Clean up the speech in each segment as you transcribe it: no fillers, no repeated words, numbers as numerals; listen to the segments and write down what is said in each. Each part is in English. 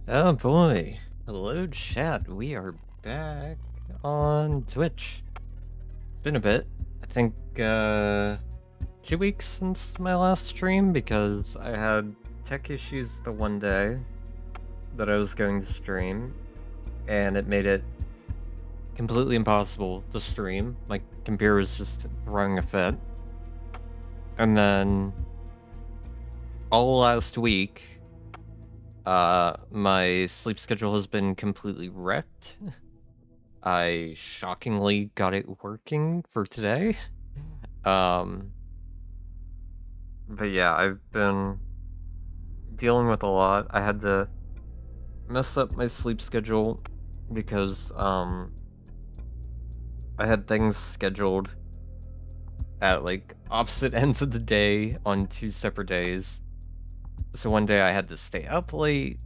Oh boy. Hello, chat. We are back on Twitch. Been a bit. I think, 2 weeks since my last stream because I had tech issues the one day that I was going to stream, and it made it completely impossible to stream. My computer was just throwing a fit. And then, all last week, my sleep schedule has been completely wrecked. I shockingly got it working for today. But yeah, I've been dealing with a lot. I had to mess up my sleep schedule because, I had things scheduled at, like, opposite ends of the day on 2 separate days. So one day I had to stay up late,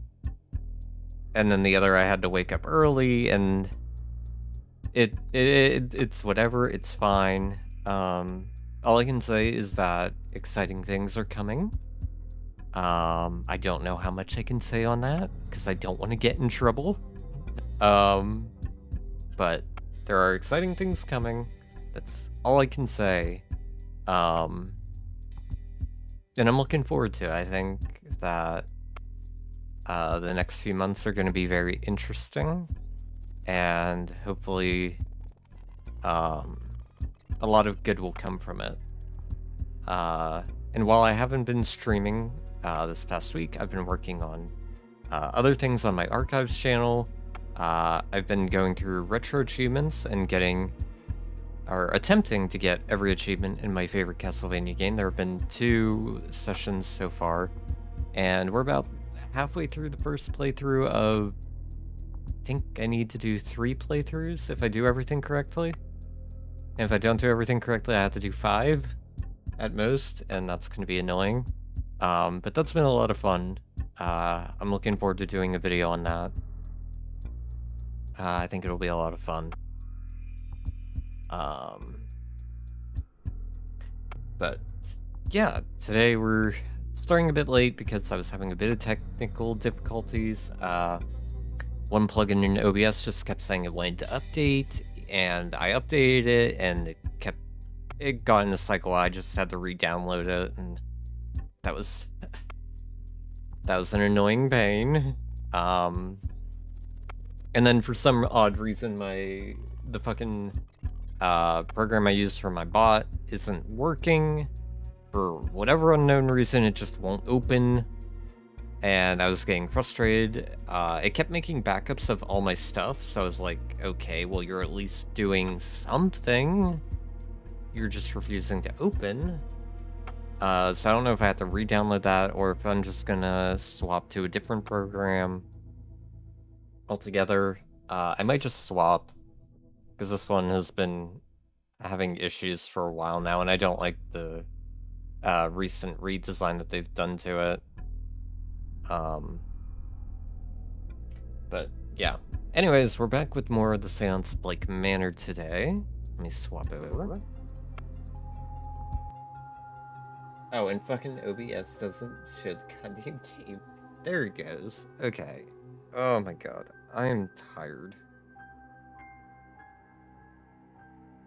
and then the other I had to wake up early, and it's whatever, it's fine. All I can say is that exciting things are coming. I don't know how much I can say on that, because I don't want to get in trouble. But there are exciting things coming. That's all I can say. And I'm looking forward to it. I think that the next few months are going to be very interesting, and hopefully a lot of good will come from it. And while I haven't been streaming this past week, I've been working on other things on my archives channel. I've been going through retro achievements and getting, or attempting to get, every achievement in my favorite Castlevania game. There have been 2 sessions so far, and we're about halfway through the first playthrough of, I think I need to do 3 playthroughs if I do everything correctly. And if I don't do everything correctly, I have to do 5 at most, and that's going to be annoying. But that's been a lot of fun. I'm looking forward to doing a video on that. I think it'll be a lot of fun. But yeah, today we're starting a bit late because I was having a bit of technical difficulties. One plugin in OBS just kept saying it wanted to update, and I updated it, and it got in a cycle. I just had to re-download it, and that was an annoying pain. And then for some odd reason, the fucking program I use for my bot isn't working. For whatever unknown reason, it just won't open, and I was getting frustrated. It kept making backups of all my stuff, so I was like, okay, well, you're at least doing something. You're just refusing to open. So I don't know if I have to re-download that, or if I'm just gonna swap to a different program altogether. I might just swap, because this one has been having issues for a while now, and I don't like the recent redesign that they've done to it. But yeah. Anyways, we're back with more of the Seance Blake Manor today. Let me swap over. Oh, and fucking OBS doesn't show the goddamn game. There it goes. Okay. Oh my god. I am tired.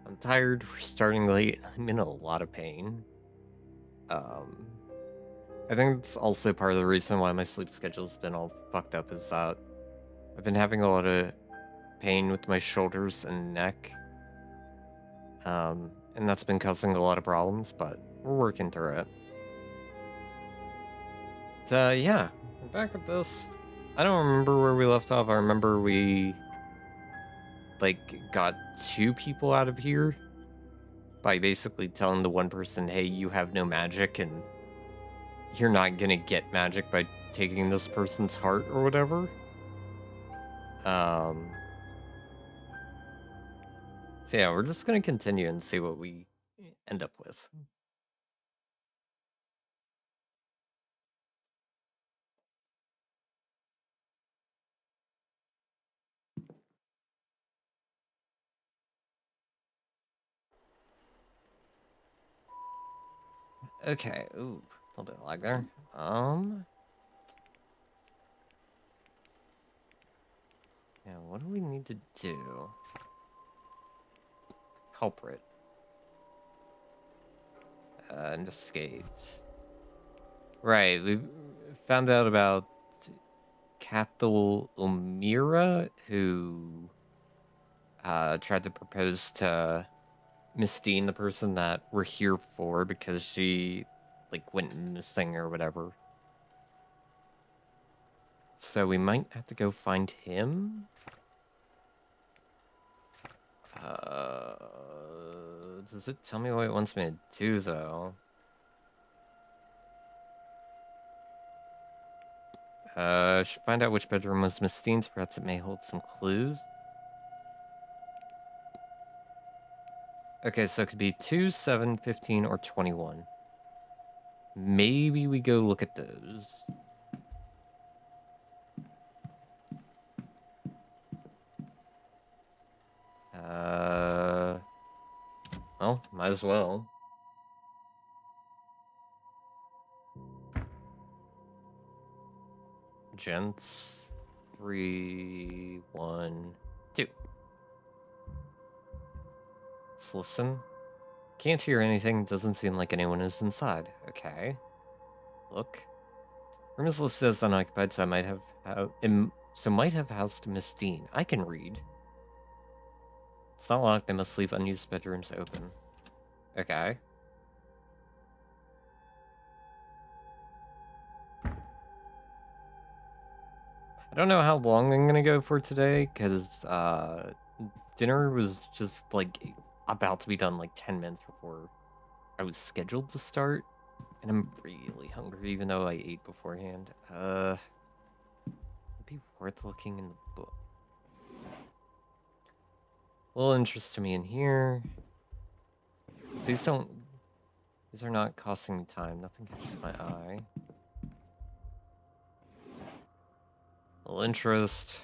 I'm tired. We're starting late. I'm in a lot of pain. I think it's also part of the reason why my sleep schedule's been all fucked up, is that I've been having a lot of pain with my shoulders and neck. And that's been causing a lot of problems, but we're working through it. But, yeah, we're back at this. I don't remember where we left off. I remember we, like, got 2 people out of here by basically telling the one person, hey, you have no magic, and you're not gonna get magic by taking this person's heart or whatever. So yeah, we're just gonna continue and see what we end up with. Okay, ooh, a little bit of lag there. Now, what do we need to do? Culprit. Investigate. Right, we found out about Cathal O'Meara, who tried to propose to Miss Dean, the person that we're here for, because she like went missing or whatever. So we might have to go find him. Does it tell me what it wants me to do though? Should find out which bedroom was Miss Dean's. Perhaps it may hold some clues. Okay, so it could be 2, 7, 15, or 21. Maybe we go look at those. Well, might as well. Gents. 3, 1, 2. Let's listen. Can't hear anything. Doesn't seem like anyone is inside. Okay. Look. Room is listed as unoccupied, so might have housed Miss Dean. I can read. It's not locked. They must leave unused bedrooms open. Okay. I don't know how long I'm gonna go for today, because dinner was just like about to be done like 10 minutes before I was scheduled to start, and I'm really hungry even though I ate beforehand. It'd be worth looking in the book. A little interest to me in here. These are not costing me time. Nothing catches my eye. A little interest.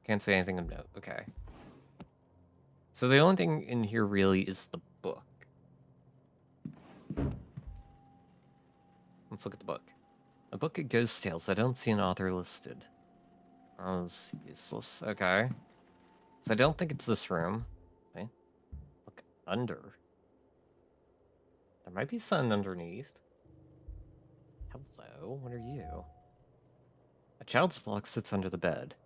Can't say anything of note. Okay. So the only thing in here really is the book. Let's look at the book. A book of ghost tales. I don't see an author listed. Oh, that's useless. Okay. So I don't think it's this room. Okay. Look under. There might be something underneath. Hello, what are you? A child's block sits under the bed.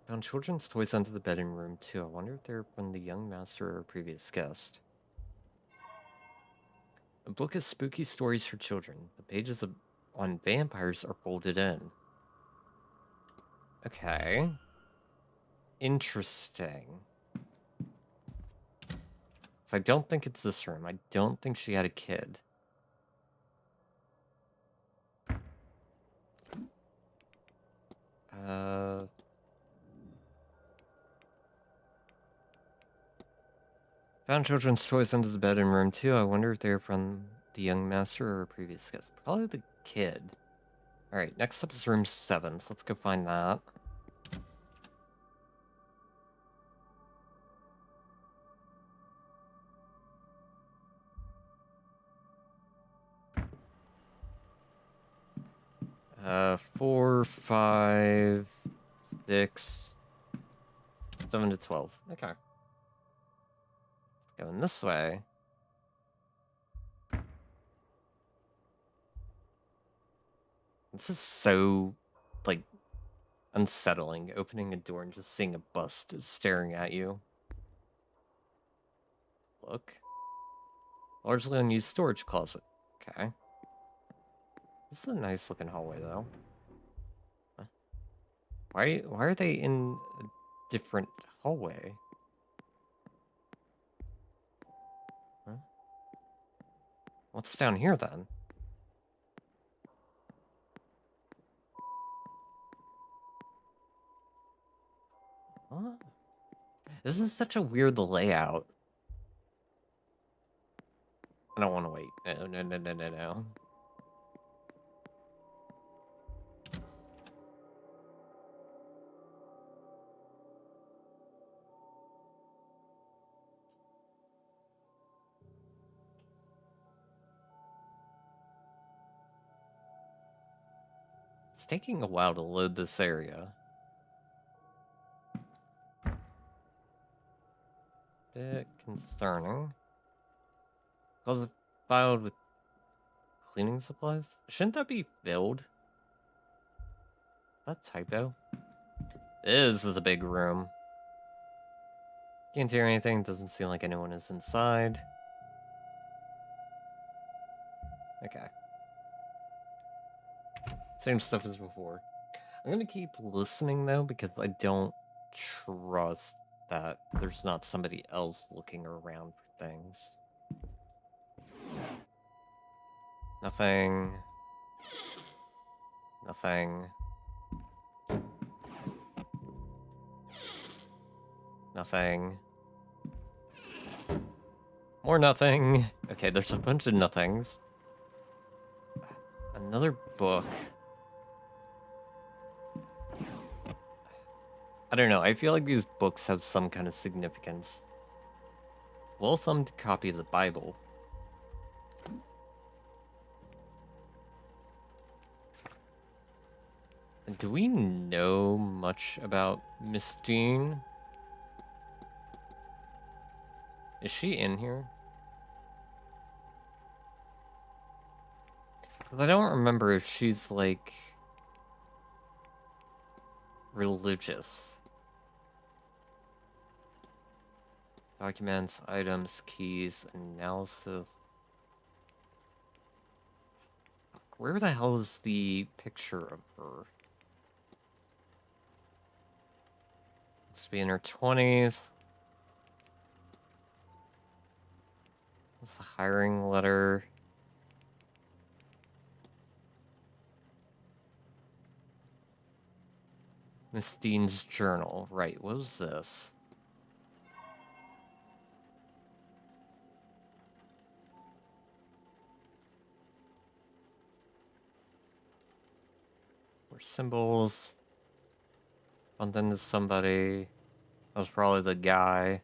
Found children's toys under the bed in room 2. I wonder if they're from the young master or a previous guest. A book of spooky stories for children. The pages on vampires are folded in. Okay. Interesting. So I don't think it's this room. I don't think she had a kid. Found children's toys under the bed in room 2. I wonder if they're from the young master or a previous guest. Probably the kid. Alright, next up is room 7. So let's go find that. Uh, 4, 5, 6, 7 to 12. Okay. Going this way. This is so, like, unsettling. Opening a door and just seeing a bust staring at you. Look. Largely unused storage closet. Okay. This is a nice looking hallway, though. Huh? Why are they in a different hallway? Huh? What's down here, then? What? This is such a weird layout. I don't want to wait. No. It's taking a while to load this area. Bit concerning. Closet filed with cleaning supplies? Shouldn't that be filled? That typo? This is the big room. Can't hear anything, doesn't seem like anyone is inside. Okay. Same stuff as before. I'm gonna keep listening though, because I don't trust that there's not somebody else looking around for things. Nothing. Nothing. Nothing. More nothing. Okay, there's a bunch of nothings. Another book. I don't know, I feel like these books have some kind of significance. Well, some copy of the Bible. Do we know much about Miss Jean? Is she in here? I don't remember if she's, like, religious. Documents, items, keys, analysis. Where the hell is the picture of her? Must be in her 20s. What's the hiring letter? Miss Dean's journal. Right, what was this? More symbols. Bumped into somebody. That was probably the guy.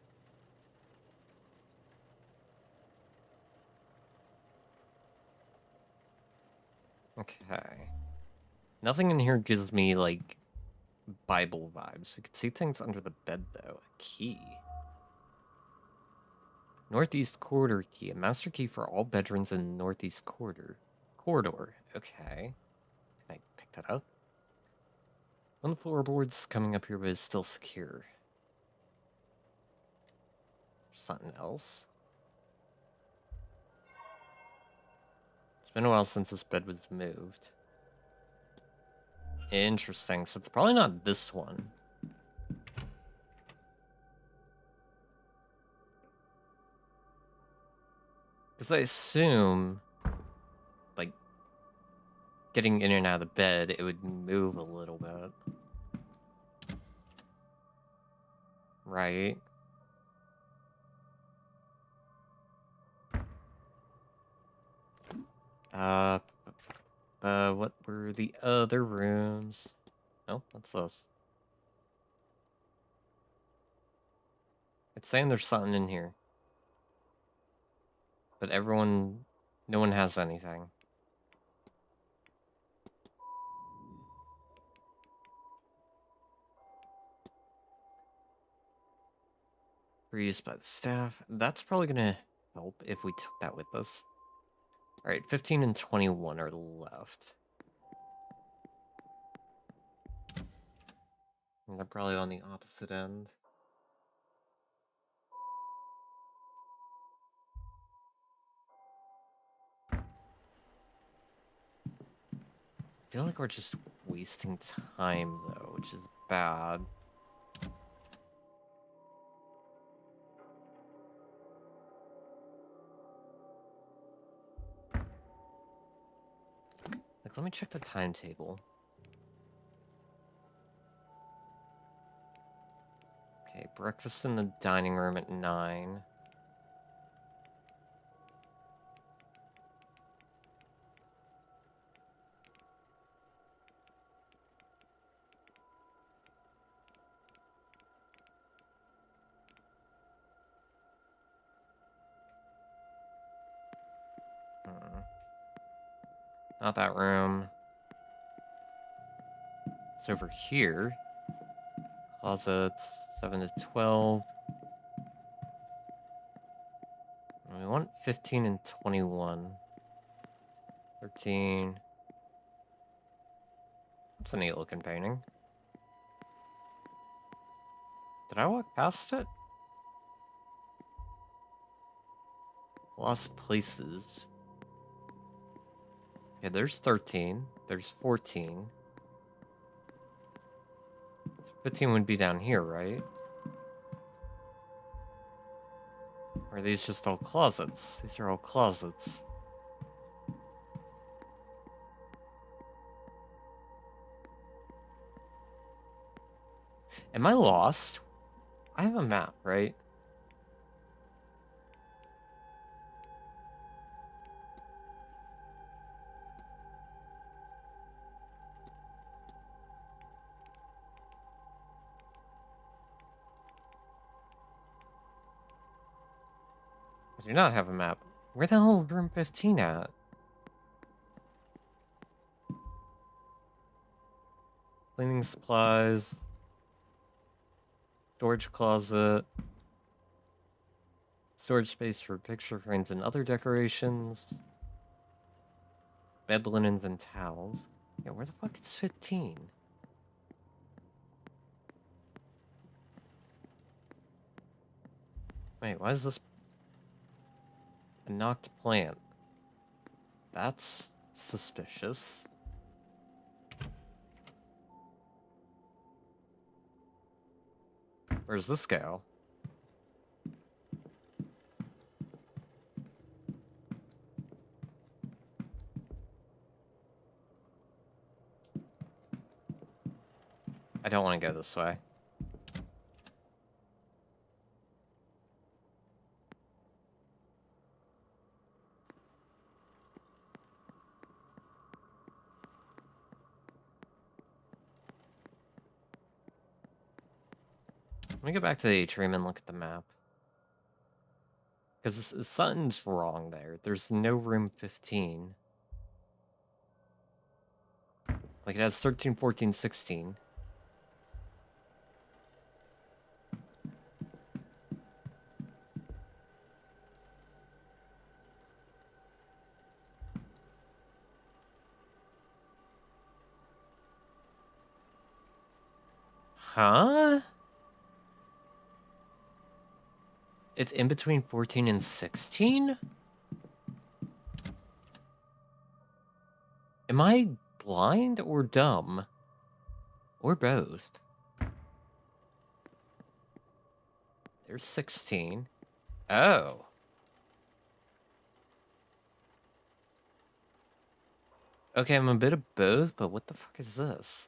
Okay. Nothing in here gives me, like, Bible vibes. We could see things under the bed, though. A key. Northeast corridor key. A master key for all bedrooms in the northeast corridor. Okay. Can I pick that up? One of the floorboards coming up here, but it's still secure. Something else? It's been a while since this bed was moved. Interesting. So it's probably not this one. Because I assume, like, getting in and out of the bed, it would move a little bit. Right? What were the other rooms? Oh, what's this? It's saying there's something in here. But no one has anything. Used by the staff. That's probably gonna help if we took that with us. Alright, 15 and 21 are left. And they're probably on the opposite end. I feel like we're just wasting time, though, which is bad. Like, let me check the timetable. Okay, breakfast in the dining room at 9. Not that room. It's over here. Closets, 7 to 12. we want 15 and 21. 13. That's a neat looking painting. Did I walk past it? Lost Places. Yeah, there's 13. There's 14. 15 would be down here, right? Or are these just all closets? These are all closets. Am I lost? I have a map, right? I do not have a map. Where the hell is room 15 at? Cleaning supplies. Storage closet. Storage space for picture frames and other decorations. Bed linens and towels. Yeah, where the fuck is 15? Wait, why is this a knocked plant? That's suspicious. Where's this go? I don't want to go this way. Let me go back to the atrium and look at the map. Because something's wrong there. There's no room 15. Like, it has 13, 14, 16. Huh? It's in between 14 and 16? Am I blind or dumb? Or both? There's 16. Oh. Okay, I'm a bit of both, but what the fuck is this?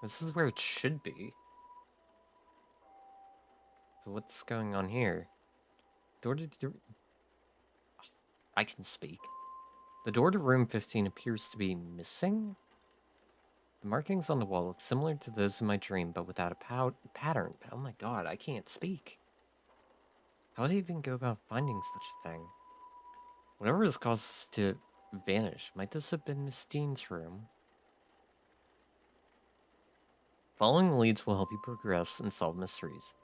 This is where it should be. So what's going on here? Door to... I can speak. The door to room 15 appears to be missing? The markings on the wall look similar to those in my dream, but without a pattern. Oh my god, I can't speak. How would I even go about finding such a thing? Whatever has caused us to vanish, might this have been Miss Dean's room? Following the leads will help you progress and solve mysteries.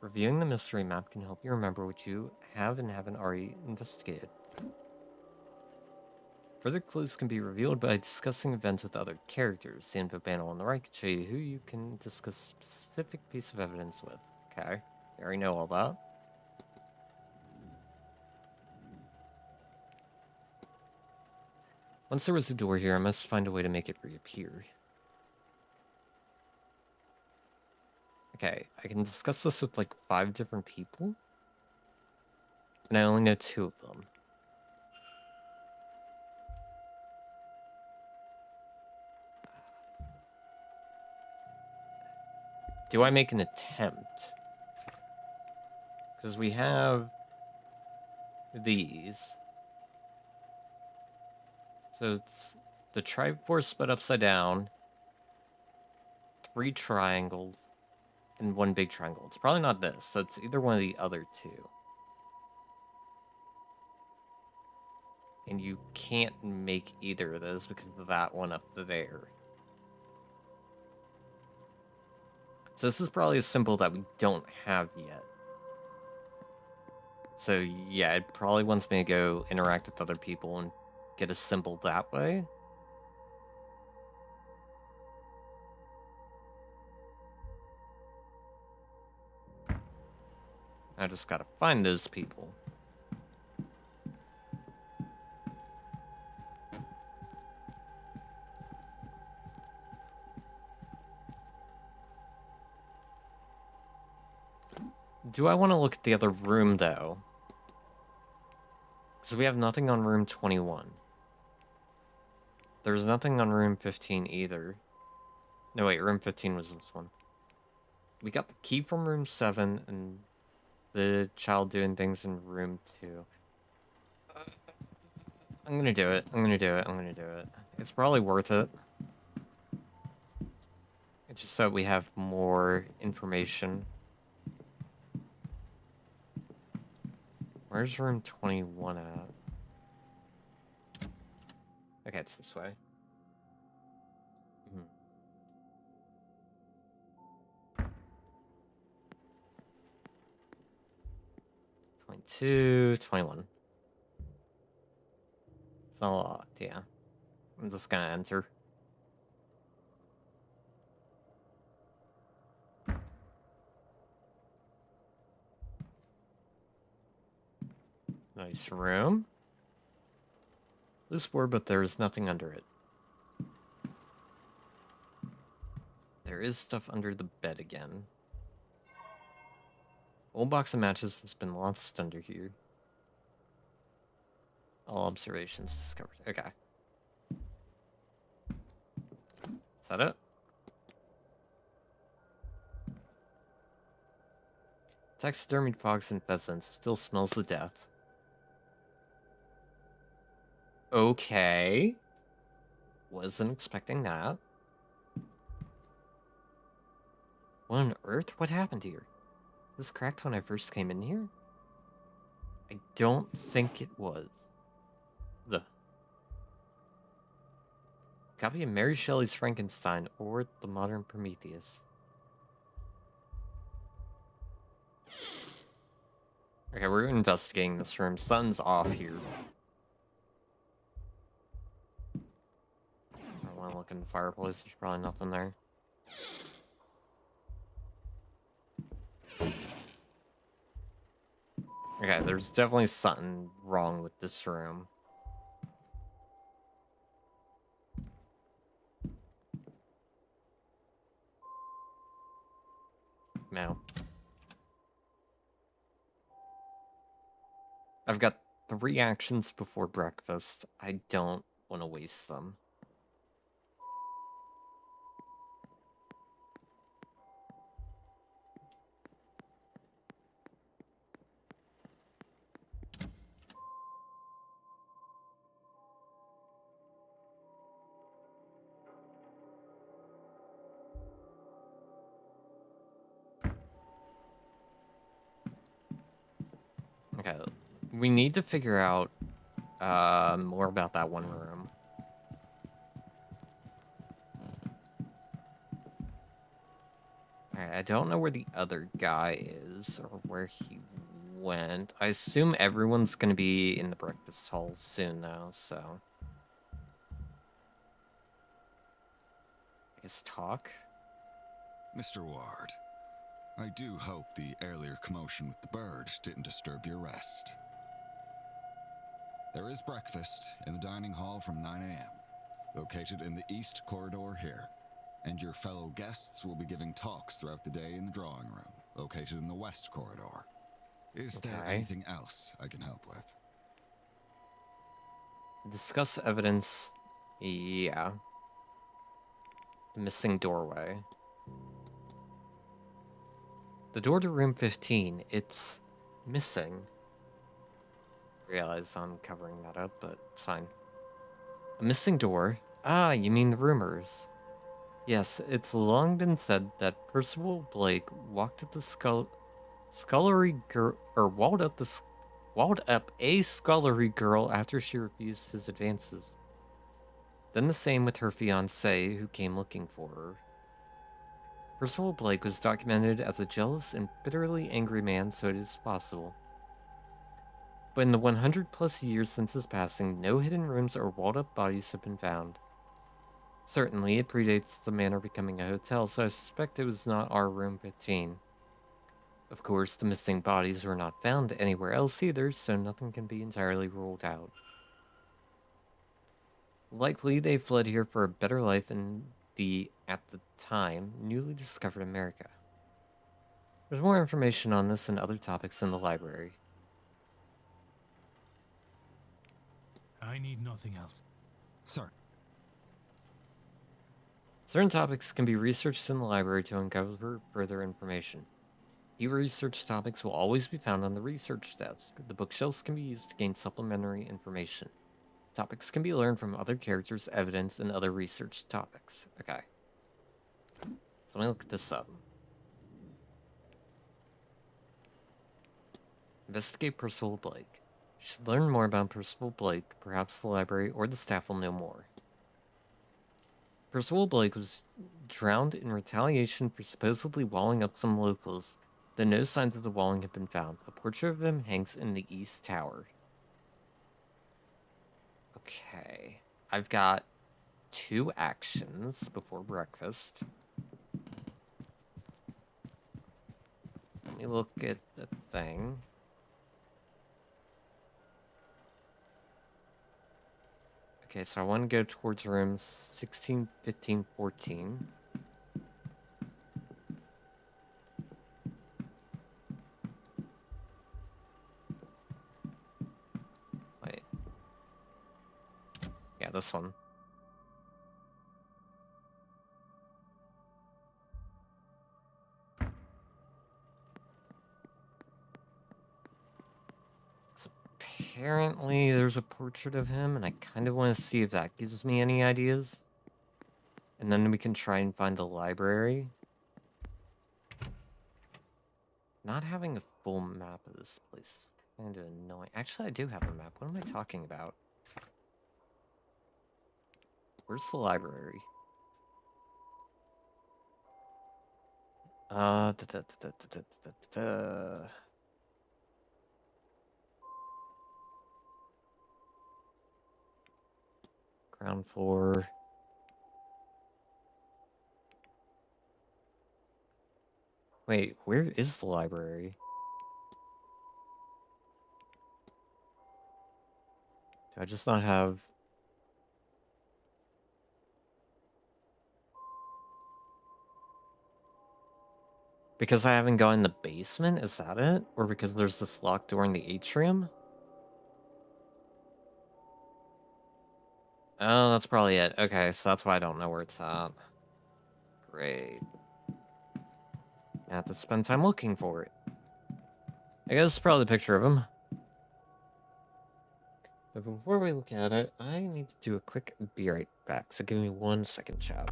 Reviewing the mystery map can help you remember what you have and haven't already investigated. Further clues can be revealed by discussing events with other characters. The info panel on the right can show you who you can discuss a specific piece of evidence with. Okay, I already know all that. Once there was a door here, I must find a way to make it reappear. Okay, I can discuss this with like 5 different people. And I only know 2 of them. Do I make an attempt? Because we have these. So it's the Triforce split upside down, 3 triangles, and 1 big triangle. It's probably not this, so it's either one of the other 2. And you can't make either of those because of that one up there. So this is probably a symbol that we don't have yet. So yeah, it probably wants me to go interact with other people and get a symbol that way. I just gotta find those people. Do I want to look at the other room, though? Because we have nothing on room 21. There's nothing on room 15 either. No, wait, room 15 was this one. We got the key from room 7 and the child doing things in room 2. I'm gonna do it. I'm gonna do it. I'm gonna do it. It's probably worth it. It's just so we have more information. Where's room 21 at? Okay, it's this way. 22, 21. It's not a lot, yeah. I'm just gonna enter. Nice room. This word, but there's nothing under it. There is stuff under the bed again. Old box of matches has been lost under here. All observations discovered. Okay. Is that it? Taxidermied fox and pheasants still smells of death. Okay. Wasn't expecting that. What on earth? What happened here? Was cracked when I first came in here? I don't think it was. The copy of Mary Shelley's Frankenstein or the modern Prometheus. Okay, we're investigating this room. Sun's off here. I want to look in the fireplace. There's probably nothing there. Okay, there's definitely something wrong with this room. No. I've got 3 actions before breakfast. I don't want to waste them. Okay, we need to figure out more about that one room. Alright, I don't know where the other guy is or where he went. I assume everyone's gonna be in the breakfast hall soon now, so I guess talk. Mr. Ward, I do hope the earlier commotion with the bird didn't disturb your rest. There is breakfast in the dining hall from 9 a.m., located in the east corridor here, and your fellow guests will be giving talks throughout the day in the drawing room, located in the west corridor. Is there anything else I can help with? Discuss evidence. Yeah. The missing doorway. The door to room 15, it's missing. Realize I'm covering that up, but it's fine. A missing door? Ah, you mean the rumors. Yes, it's long been said that Percival Blake walked up the scullery girl, or walled up a scullery girl after she refused his advances. Then the same with her fiancé, who came looking for her. Percival Blake was documented as a jealous and bitterly angry man, so it is possible. But in the 100 plus years since his passing, no hidden rooms or walled up bodies have been found. Certainly, it predates the manor becoming a hotel, so I suspect it was not our room 15. Of course, the missing bodies were not found anywhere else either, so nothing can be entirely ruled out. Likely, they fled here for a better life in the, at the time, newly discovered America. There's more information on this and other topics in the library. I need nothing else. Sir. Certain topics can be researched in the library to uncover further information. New research topics will always be found on the research desk. The bookshelves can be used to gain supplementary information. Topics can be learned from other characters, evidence, and other research topics. Okay. So let me look this up. Investigate Percival Blake. You should learn more about Percival Blake. Perhaps the library or the staff will know more. Percival Blake was drowned in retaliation for supposedly walling up some locals, though no signs of the walling have been found. A portrait of him hangs in the East Tower. Okay. I've got 2 actions before breakfast. Let me look at the thing. Okay, so I want to go towards rooms 16, 15, 14. Wait. Yeah, this one. So apparently there's a portrait of him, and I kind of want to see if that gives me any ideas. And then we can try and find the library. Not having a full map of this place is kind of annoying. Actually, I do have a map. What am I talking about? Where's the library? Da, da, da, da, da, da, da, da. Ground floor. Wait, where is the library? Do I just not have... Because I haven't gone in the basement? Is that it? Or because there's this locked door in the atrium? Oh, that's probably it. Okay, so that's why I don't know where it's at. Great. I have to spend time looking for it. I guess it's probably a picture of him. But before we look at it, I need to do a quick be right back. So give me 1 second, chat.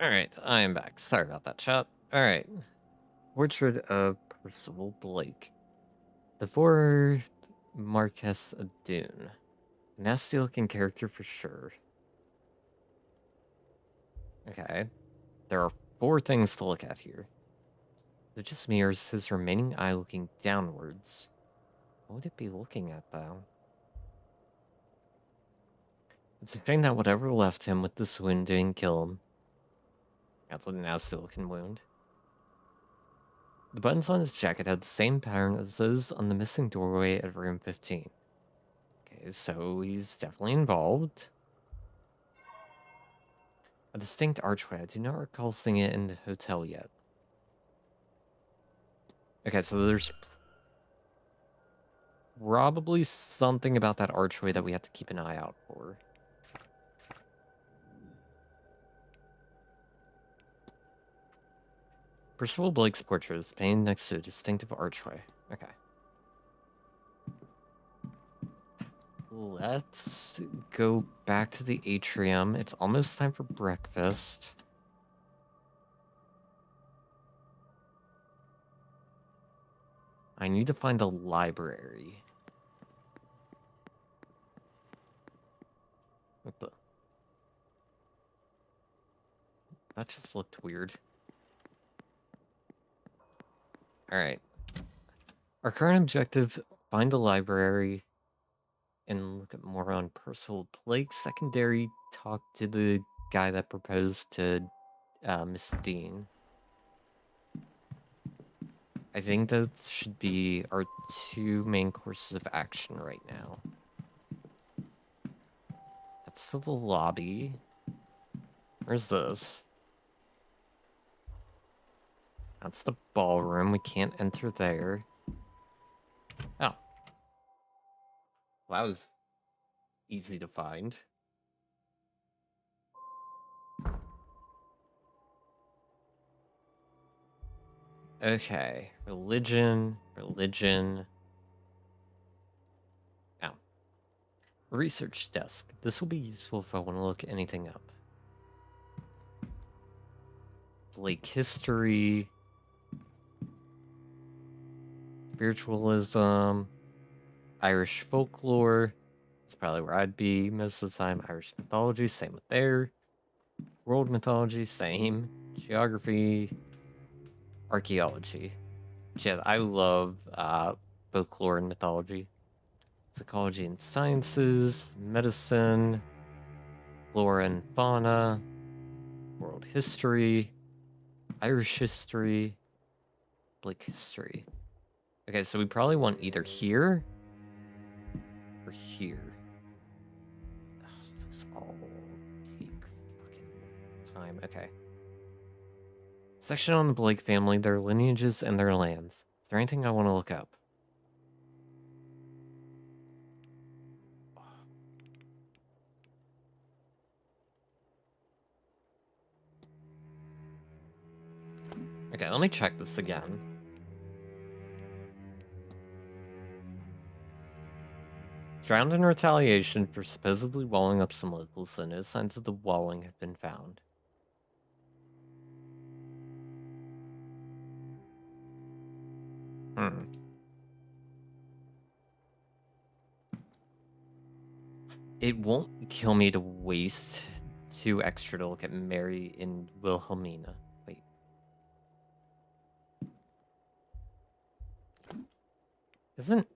Alright, I am back. Sorry about that, chat. Alright. Portrait of Percival Blake. The fourth Marquess of Dune. Nasty looking character for sure. Okay. There are 4 things to look at here. It just mirrors his remaining eye looking downwards. What would it be looking at, though? It's a shame that whatever left him with this wound didn't kill him. That's a nasty looking wound. The buttons on his jacket had the same pattern as those on the missing doorway at room 15. Okay, so he's definitely involved. A distinct archway. I do not recall seeing it in the hotel yet. Okay, so there's probably something about that archway that we have to keep an eye out for. Percival Blake's portrait is painted next to a distinctive archway. Okay. Let's go back to the atrium. It's almost time for breakfast. I need to find a library. What the? That just looked weird. Alright. Our current objective, find a library and look at more on Percival Blake. Secondary, talk to the guy that proposed to Miss Dean. I think that should be our 2 main courses of action right now. That's the lobby. Where's this? That's the ballroom. We can't enter there. Oh. Well, that was easy to find. Okay. Religion. Oh. Research desk. This will be useful if I want to look anything up. Blake history. Spiritualism. Irish folklore. That's probably where I'd be most of the time. Irish mythology, same with there. World mythology, same. Geography. Archaeology. Yeah, I love folklore and mythology. Psychology and sciences. Medicine. Flora and fauna. World history. Irish history. Blake history. Okay, so we probably want either here or here. Ugh, those all take fucking time. Okay. Section on the Blake family, their lineages, and their lands. Is there anything I want to look up? Okay, let me check this again. Drowned in retaliation for supposedly walling up some locals, so no signs of the walling have been found. It won't kill me to waste 2 extra to look at Mary and Wilhelmina. Wait. Isn't...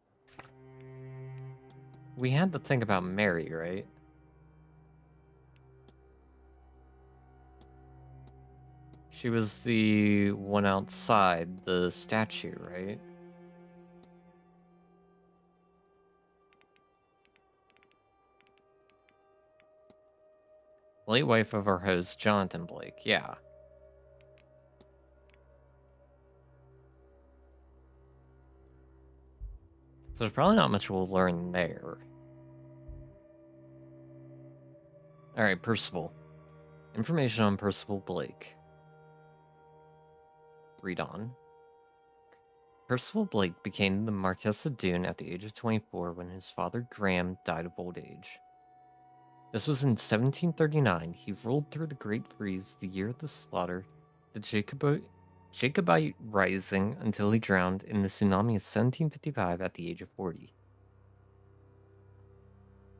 We had to think about Mary, right? She was the one outside the statue, right? Late wife of our host, Jonathan Blake, yeah. So there's probably not much we'll learn there. Alright, Percival. Information on Percival Blake. Read on. Percival Blake became the Marquess of Dune at the age of 24 when his father Graham died of old age. This was in 1739. He ruled through the Great Freeze, the year of the slaughter, the Jacobite Rising, until he drowned in the tsunami of 1755 at the age of 40.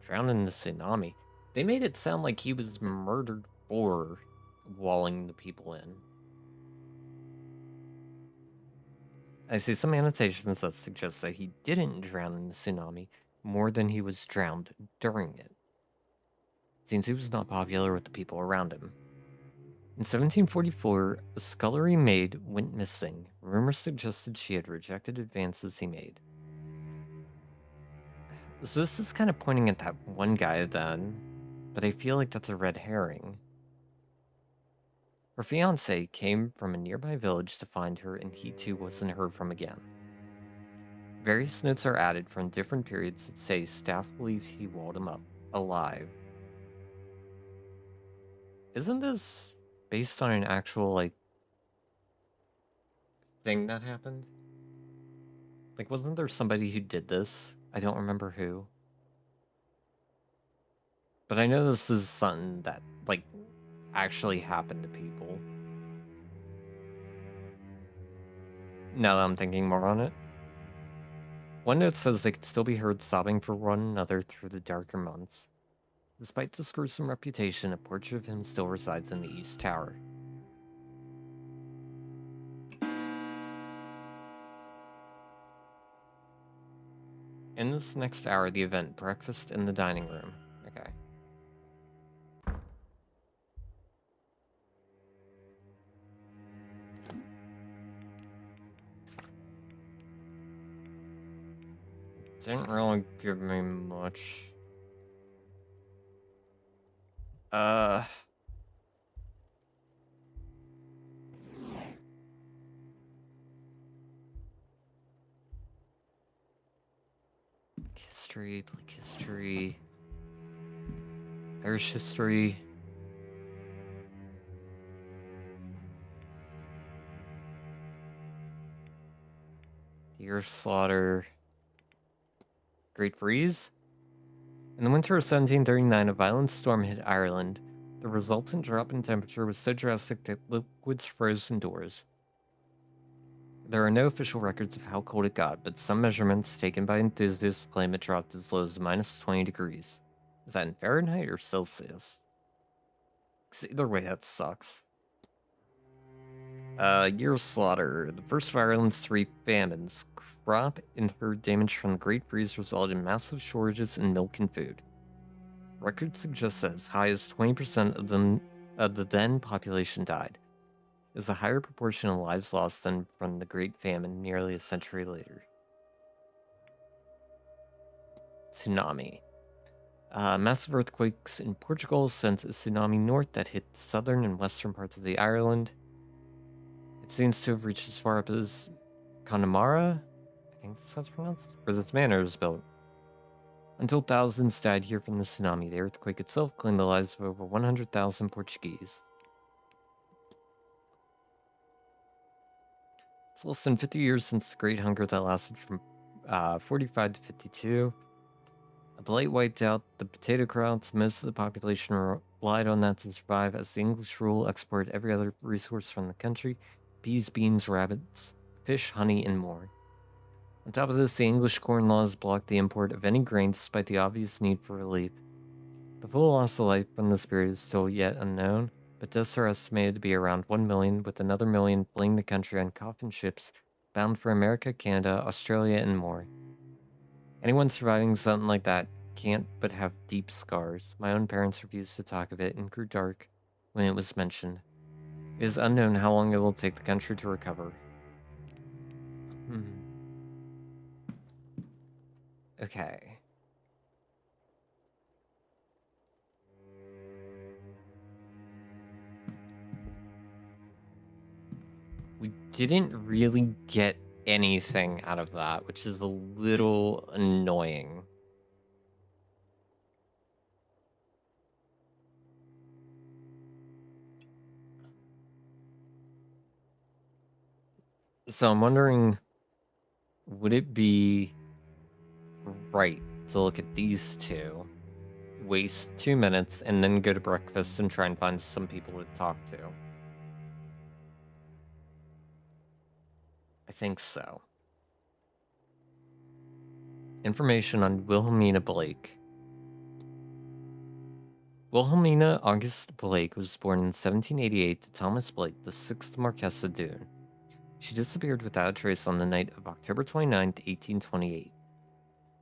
Drowned in the tsunami. They made it sound like he was murdered for walling the people in. I see some annotations that suggest that he didn't drown in the tsunami more than he was drowned during it, since he was not popular with the people around him. In 1744, a scullery maid went missing. Rumors suggested she had rejected advances he made. So this is kind of pointing at that one guy then, but I feel like that's a red herring. Her fiance came from a nearby village to find her, and he too wasn't heard from again. Various notes are added from different periods that say staff believed he walled him up, alive. Isn't this based on an actual, like, thing that happened? Like, wasn't there somebody who did this? I don't remember who. But I know this is something that, like, actually happened to people. Now that I'm thinking more on it. One note says they could still be heard sobbing for one another through the darker months. Despite this gruesome reputation, a portrait of him still resides in the East Tower. In this next hour, the event, breakfast in the dining room. Okay. Didn't really give me much. History, Black history, Irish history. The year of slaughter. Great Freeze? In the winter of 1739, a violent storm hit Ireland. The resultant drop in temperature was so drastic that liquids froze indoors. There are no official records of how cold it got, but some measurements taken by enthusiasts claim it dropped as low as minus 20 degrees. Is that in Fahrenheit or Celsius? Because either way, that sucks. Year of slaughter. The first of Ireland's three famines. Crop and herd damage from the Great Freeze resulted in massive shortages in milk and food. Records suggest that as high as 20% of the then population died. It was a higher proportion of lives lost than from the Great Famine nearly a century later. Tsunami. Massive earthquakes in Portugal sent a tsunami north that hit the southern and western parts of the island. It seems to have reached as far up as Connemara, I think that's how it's pronounced, where this manor was built. Until thousands died here from the tsunami, the earthquake itself claimed the lives of over 100,000 Portuguese. It's less than 50 years since the Great Hunger that lasted from 45 to 52. A blight wiped out the potato crops. Most of the population relied on that to survive, as the English rule exported every other resource from the country: peas, beans, rabbits, fish, honey, and more. On top of this, the English corn laws blocked the import of any grain despite the obvious need for relief. The full loss of life from this period is still yet unknown, but deaths are estimated to be around 1 million, with another million fleeing the country on coffin ships bound for America, Canada, Australia, and more. Anyone surviving something like that can't but have deep scars. My own parents refused to talk of it and grew dark when it was mentioned. It is unknown how long it will take the country to recover. Okay. We didn't really get anything out of that, which is a little annoying. So I'm wondering, would it be right to look at these two waste 2 minutes and then go to breakfast and try and find some people to talk to. I think so. Information on Wilhelmina Blake. Wilhelmina August Blake was born in 1788 to Thomas Blake, the 6th Marquess of Doon. She disappeared without a trace on the night of October 29, 1828.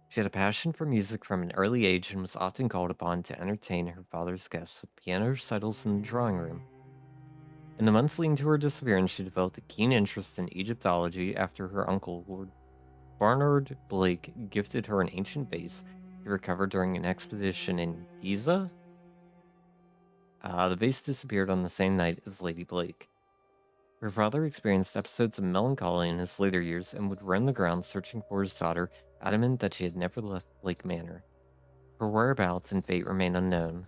She had a passion for music from an early age and was often called upon to entertain her father's guests with piano recitals in the drawing room. In the months leading to her disappearance, she developed a keen interest in Egyptology after her uncle, Lord Barnard Blake, gifted her an ancient vase he recovered during an expedition in Giza. The vase disappeared on the same night as Lady Blake. Her father experienced episodes of melancholy in his later years and would roam the grounds searching for his daughter, adamant that she had never left Blake Manor. Her whereabouts and fate remain unknown.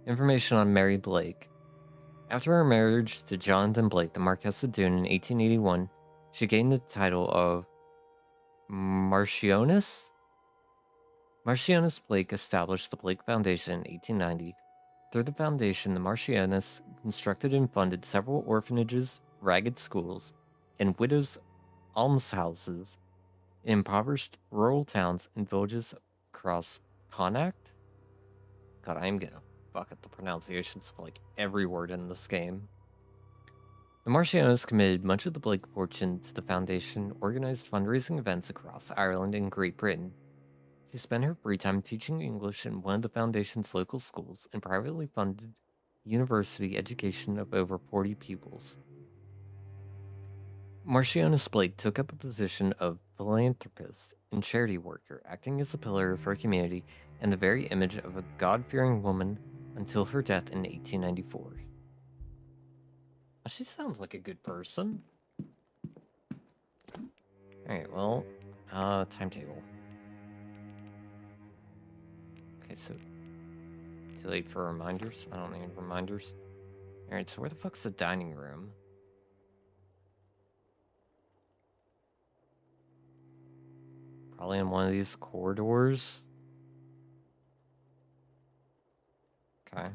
Information on Mary Blake. After her marriage to Jonathan Blake, the Marquess of Doon, in 1881, she gained the title of Marchioness? Marchioness Blake established the Blake Foundation in 1890. Through the foundation, the Marchioness constructed and funded several orphanages, ragged schools, and widows' almshouses in impoverished rural towns and villages across Connacht. God, I'm gonna fuck up the pronunciations of like every word in this game. The Marchioness committed much of the Blake fortune to the foundation, organized fundraising events across Ireland and Great Britain. She spent her free time teaching English in one of the foundation's local schools and privately funded university education of over 40 pupils. Marchioness Blake took up a position of philanthropist and charity worker, acting as a pillar of her community and the very image of a God-fearing woman until her death in 1894. She sounds like a good person. Alright, well, timetable. Okay, so too late for reminders? I don't need reminders. Alright, so where the fuck's the dining room? Probably in one of these corridors. Okay.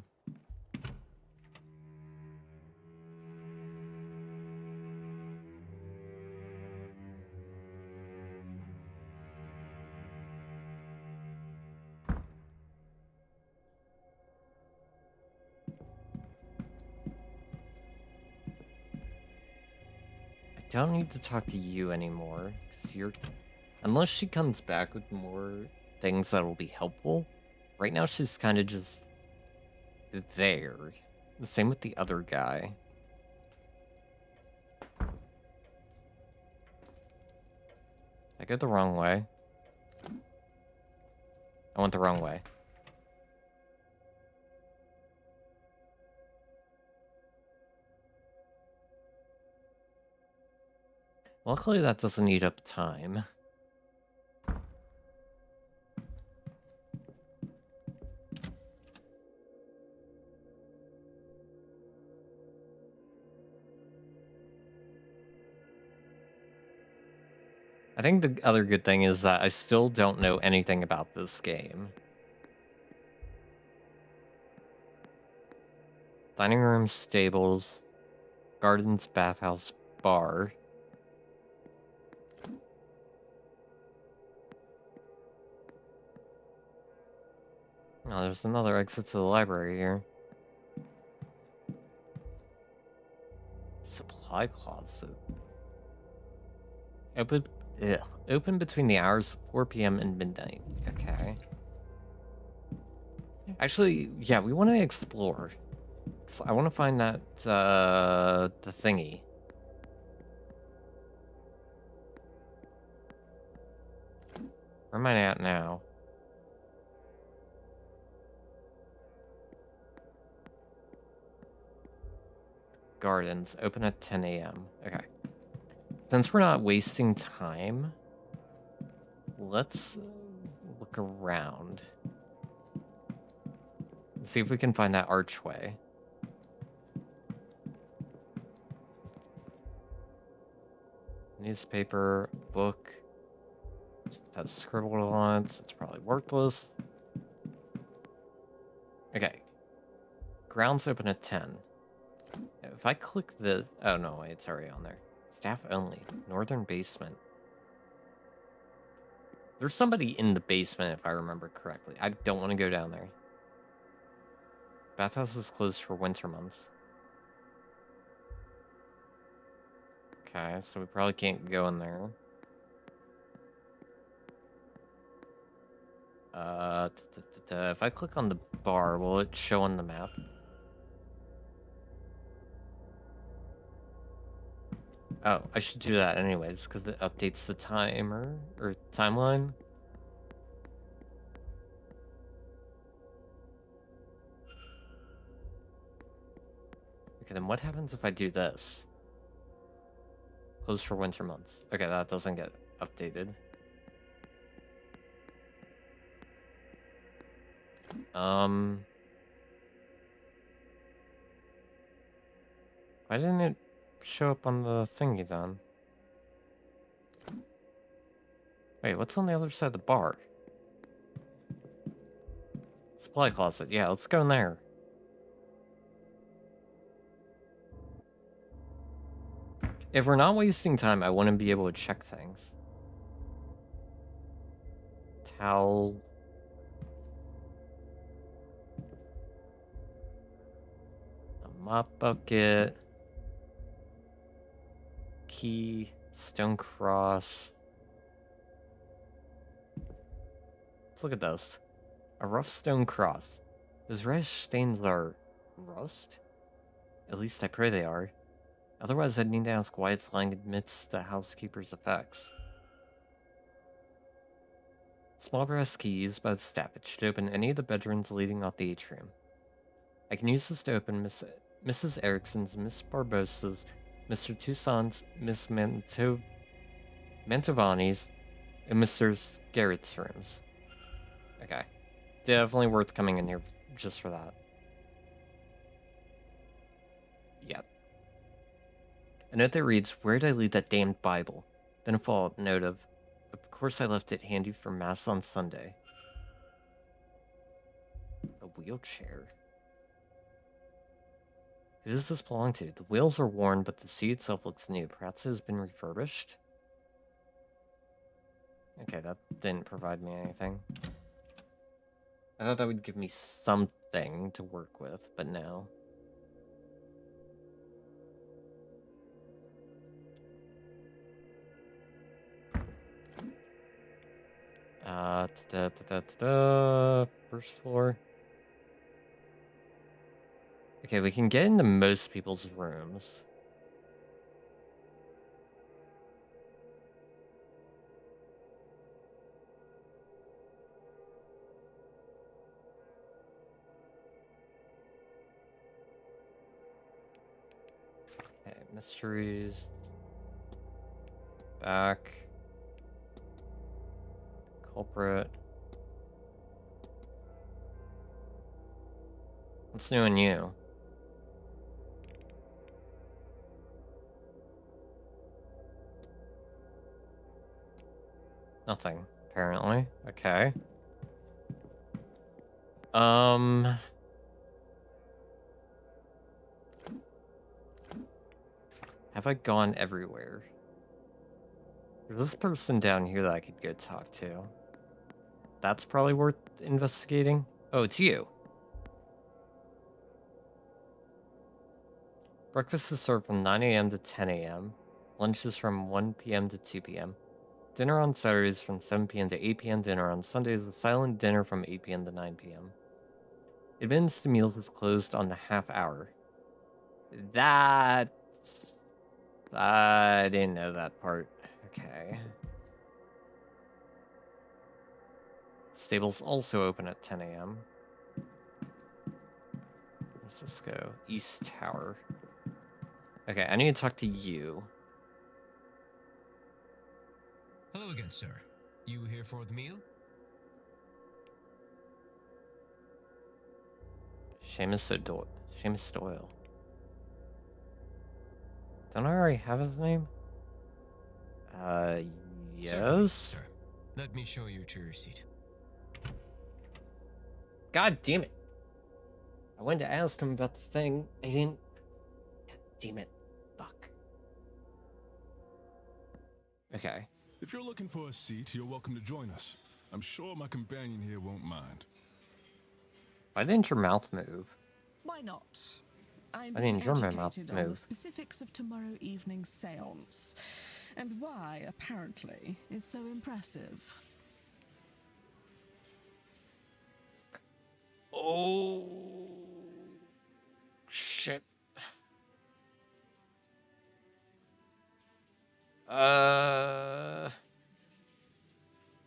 I don't need to talk to you anymore, because you're... Unless she comes back with more things that will be helpful. Right now she's kind of just... there. The same with the other guy. I go the wrong way. I went the wrong way. Luckily that doesn't eat up time. I think the other good thing is that I still don't know anything about this game. Dining room, stables, gardens, bathhouse, bar. Oh, there's another exit to the library here. Supply closet. Open between the hours of 4 p.m. and midnight. Okay. Actually, yeah, we want to explore. So I want to find that, the thingy. Where am I at now? Gardens, open at 10 a.m. Okay. Since we're not wasting time, let's look around. Let's see if we can find that archway. Newspaper, book, That's scribbled on it, so it's probably worthless. Okay. Grounds open at 10. If I click the... Oh, no, wait, it's already on there. Staff only. Northern basement. There's somebody in the basement, if I remember correctly. I don't want to go down there. Bathhouse is closed for winter months. Okay, so we probably can't go in there. If I click on the bar, will it show on the map? Oh, I should do that anyways, because it updates the timer, or timeline. Okay, then what happens if I do this? Closed for winter months. Okay, that doesn't get updated. Why didn't it show up on the thingy then? Wait, what's on the other side of the bar? Supply closet. Yeah, let's go in there. If we're not wasting time, I want to be able to check things. Towel. A mop bucket. Key. Stone cross. Let's look at this. A rough stone cross. Those reddish stains are rust? At least I pray they are. Otherwise, I'd need to ask why it's lying amidst the housekeeper's effects. Small brass key used by the staff. It should open any of the bedrooms leading off the atrium. I can use this to open Mrs. Erickson's, Miss Barbosa's, Mr. Toussaint's, Miss Mantovani's, and Mr. Garrett's rooms. Okay. Definitely worth coming in here just for that. Yep. A note that reads, "Where did I leave that damned Bible?" Then a follow-up note of course I left it handy for Mass on Sunday. A wheelchair. Who does this belong to? The wheels are worn, but the seat itself looks new. Perhaps it has been refurbished? Okay, that didn't provide me anything. I thought that would give me something to work with, but no. First floor. Okay, we can get into most people's rooms. Okay, mysteries. Back. Culprit. What's new in you? Nothing, apparently. Okay. Have I gone everywhere? There's this person down here that I could go talk to. That's probably worth investigating. Oh, it's you. Breakfast is served from 9 a.m. to 10 a.m. Lunch is from 1 p.m. to 2 p.m. Dinner on Saturdays from 7 p.m. to 8 p.m. Dinner on Sundays, a silent dinner from 8 p.m. to 9 p.m. Admittance to meals is closed on the half hour. I didn't know that part. Okay. Stables also open at 10 a.m. Let's just go East Tower. Okay, I need to talk to you. Hello again, sir. You here for the meal? Seamus Doyle. Don't I already have his name? Certainly, Yes? sir. Let me show you to your seat. God damn it. I went to ask him about the thing. I didn't. God damn it. Fuck. Okay. If you're looking for a seat, you're welcome to join us. I'm sure my companion here won't mind. Why didn't your mouth move? Why not? I'm I being didn't your mouth educated on the move. specifics of tomorrow evening's séance, and why, apparently, is so impressive. Oh. Shit.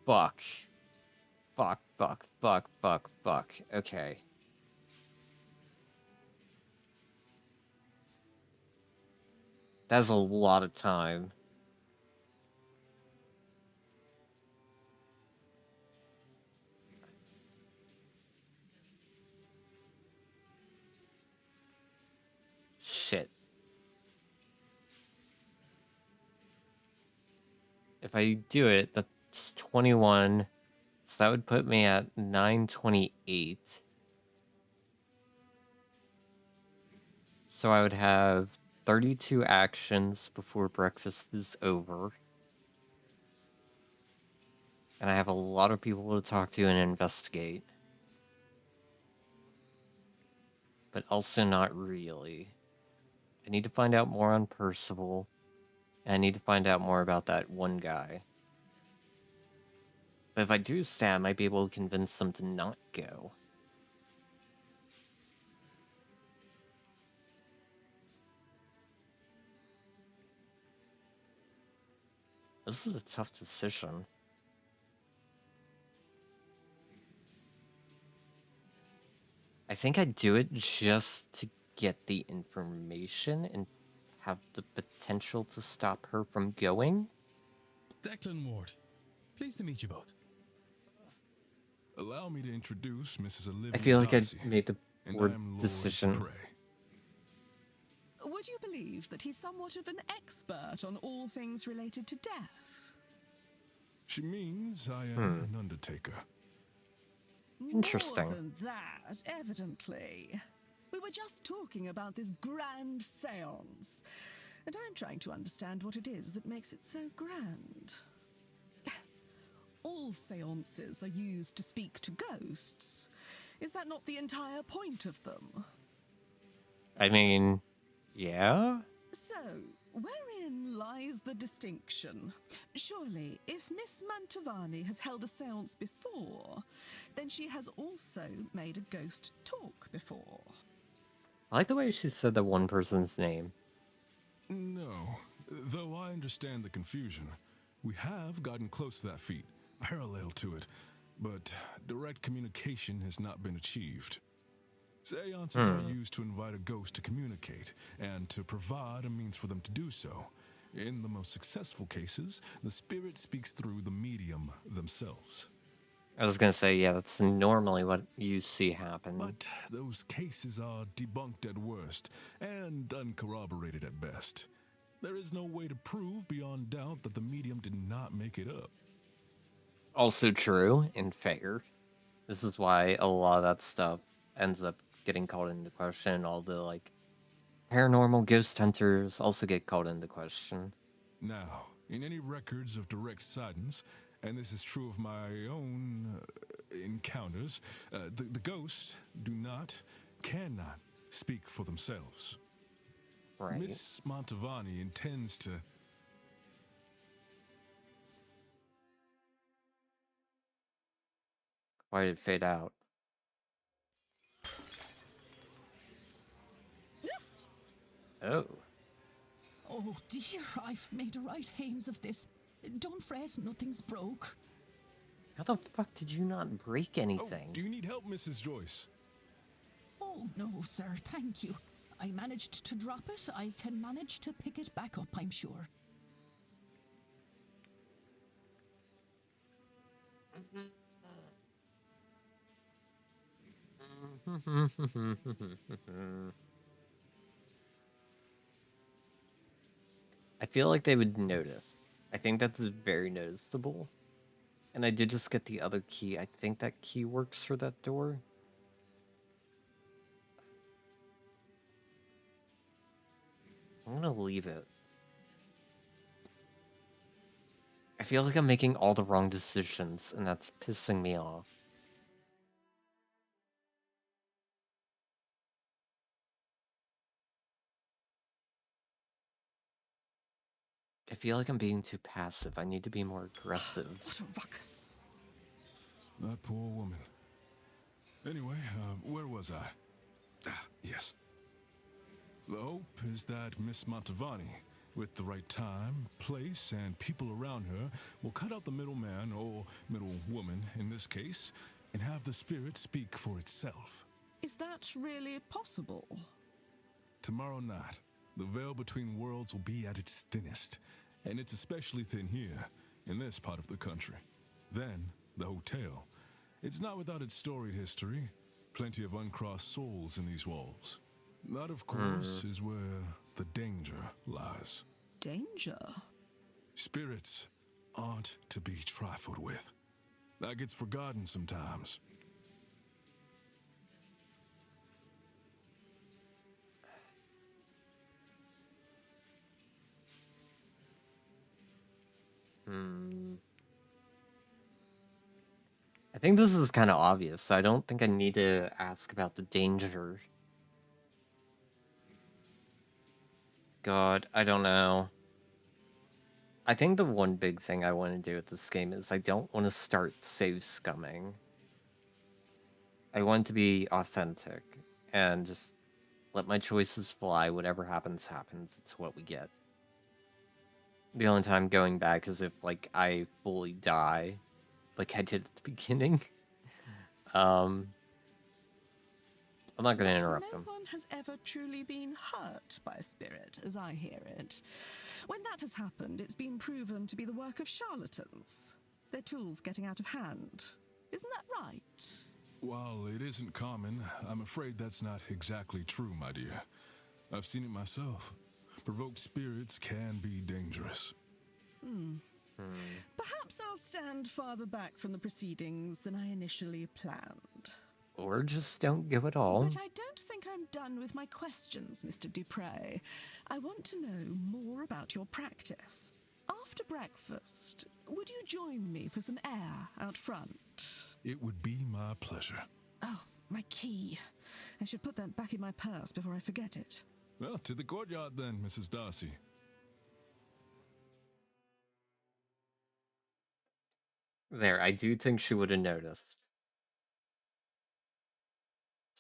Fuck. Fuck. Okay. That's a lot of time. Shit. If I do it, that's 21. So that would put me at 9:28. So I would have 32 actions before breakfast is over. And I have a lot of people to talk to and investigate. But also not really. I need to find out more on Percival. And I need to find out more about that one guy. But if I do that, I might be able to convince them to not go. This is a tough decision. I think I'd do it just to get the information and have the potential to stop her from going. Declan Ward. Pleased to meet you both. Allow me to introduce Mrs. Olivia I feel like I Darcy, made the and poor I'm Lord decision. Dupre. Would you believe that he's somewhat of an expert on all things related to death? She means I am an undertaker. Interesting. More than that, evidently. We were just talking about this grand séance, and I'm trying to understand what it is that makes it so grand. All séances are used to speak to ghosts. Is that not the entire point of them? I mean, yeah? So, wherein lies the distinction? Surely, if Miss Mantovani has held a séance before, then she has also made a ghost talk before. I like the way she said that one person's name. No, though I understand the confusion. We have gotten close to that feat, parallel to it, but direct communication has not been achieved. Seances are used to invite a ghost to communicate, and to provide a means for them to do so. In the most successful cases, the spirit speaks through the medium themselves. I was gonna say, yeah, that's normally what you see happen. But those cases are debunked at worst, and uncorroborated at best. There is no way to prove beyond doubt that the medium did not make it up. Also true and fair. This is why a lot of that stuff ends up getting called into question. All the, like, paranormal ghost hunters also get called into question. Now, in any records of direct sightings, and this is true of my own encounters, the ghosts cannot speak for themselves. Right. Miss Mantovani intends to... Why did it fade out? Oh. Oh dear, I've made a right hames of this. Don't fret, nothing's broke. How the fuck did you not break Oh, anything? do you need help, Mrs. Joyce? Oh no, sir, thank you. I managed to drop it. I can manage to pick it back up, I'm sure. I feel like they would notice. I think that's very noticeable. And I did just get the other key. I think that key works for that door. I'm gonna leave it. I feel like I'm making all the wrong decisions, and that's pissing me off. I feel like I'm being too passive. I need to be more aggressive. What a ruckus. That poor woman. Anyway, where was I? Ah, yes. The hope is that Miss Mantovani, with the right time, place, and people around her, will cut out the middleman, or middlewoman in this case, and have the spirit speak for itself. Is that really possible? Tomorrow night, the veil between worlds will be at its thinnest, and it's especially thin here, in this part of the country. Then, the hotel. It's not without its storied history. Plenty of uncrossed souls in these walls. That, of course, is where the danger lies. Danger? Spirits aren't to be trifled with. That gets forgotten sometimes. I think this is kind of obvious, so I don't think I need to ask about the danger. God, I don't know. I think the one big thing I want to do with this game is I don't want to start save scumming. I want to be authentic and just let my choices fly. Whatever happens, happens. It's what we get. The only time going back is if, like, I fully die, like I did at the beginning. I'm not going to interrupt them. No one has ever truly been hurt by a spirit, as I hear it. When that has happened, it's been proven to be the work of charlatans. Their tools getting out of hand. Isn't that right? While it isn't common, I'm afraid that's not exactly true, my dear. I've seen it myself. Provoked spirits can be dangerous. Perhaps I'll stand farther back from the proceedings than I initially planned. Or just don't give it all. But I don't think I'm done with my questions, Mr. Dupre. I want to know more about your practice. After breakfast, would you join me for some air out front? It would be my pleasure. Oh, my key. I should put that back in my purse before I forget it. Well, to the courtyard then, Mrs. Darcy. There, I do think she would have noticed.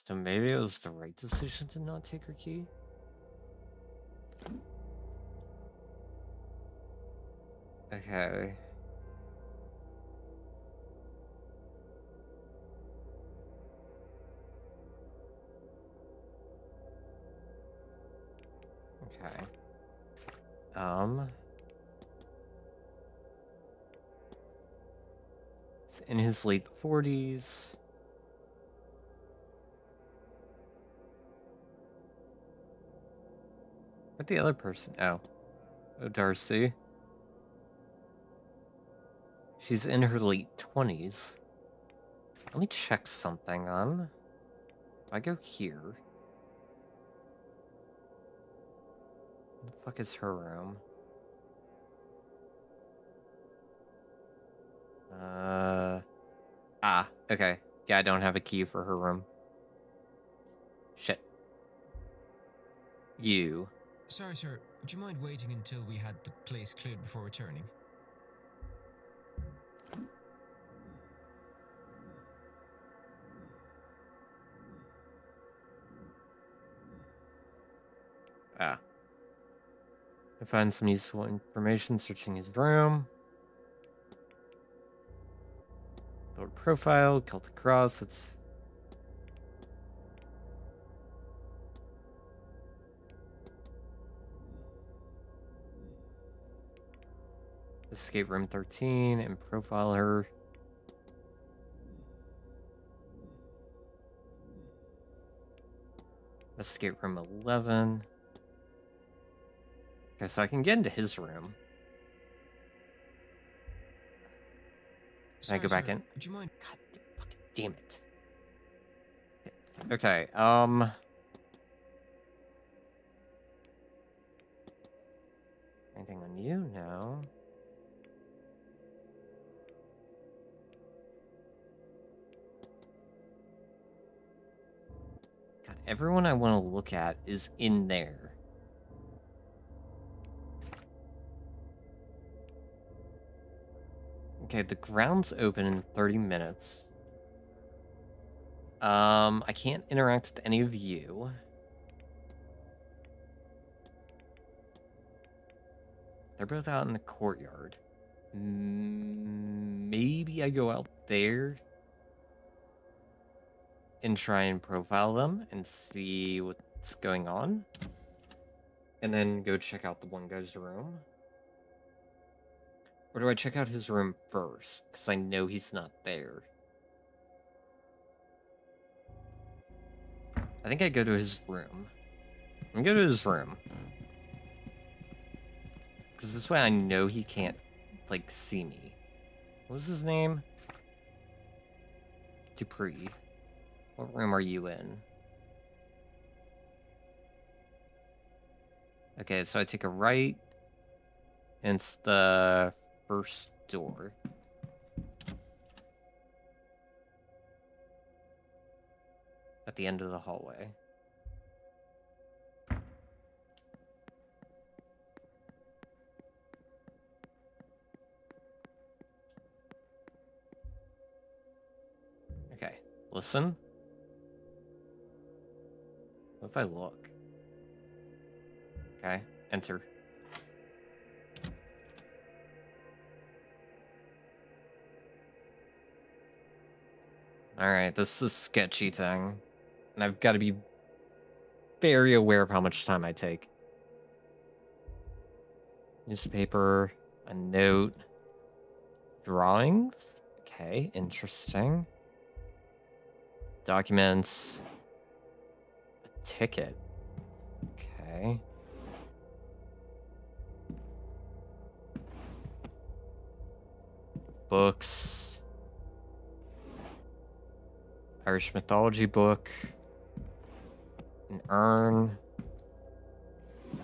So maybe it was the right decision to not take her key? Okay. Okay. It's in his late 40s. Where'd the other person? Oh, Darcy. She's in her late 20s. Let me check something on. If I go here. What the fuck is her room? Okay. Yeah, I don't have a key for her room. Shit. You. Sorry, sir. Would you mind waiting until we had the place cleared before returning? I found some useful information searching his room. Lower profile, Celtic cross, it's... Escape room 13 and profile her. Escape room 11. Okay, so I can get into his room. Can I go back in? Would you mind? God fucking damn it. Okay, anything on you? No. God, everyone I want to look at is in there. Okay, the ground's open in 30 minutes. I can't interact with any of you. They're both out in the courtyard. Maybe I go out there and try and profile them and see what's going on. And then go check out the one guy's room. Or do I check out his room first? Because I know he's not there. I think I go to his room. I'm gonna go to his room. Because this way I know he can't, like, see me. What was his name? Dupree. What room are you in? Okay, so I take a right. And it's the first door. At the end of the hallway. Okay, listen. What if I look? Okay, enter. Alright, this is a sketchy thing. And I've got to be very aware of how much time I take. Newspaper, a note, drawings. Okay, interesting. Documents, a ticket. Okay. Books. Irish mythology book. An urn. A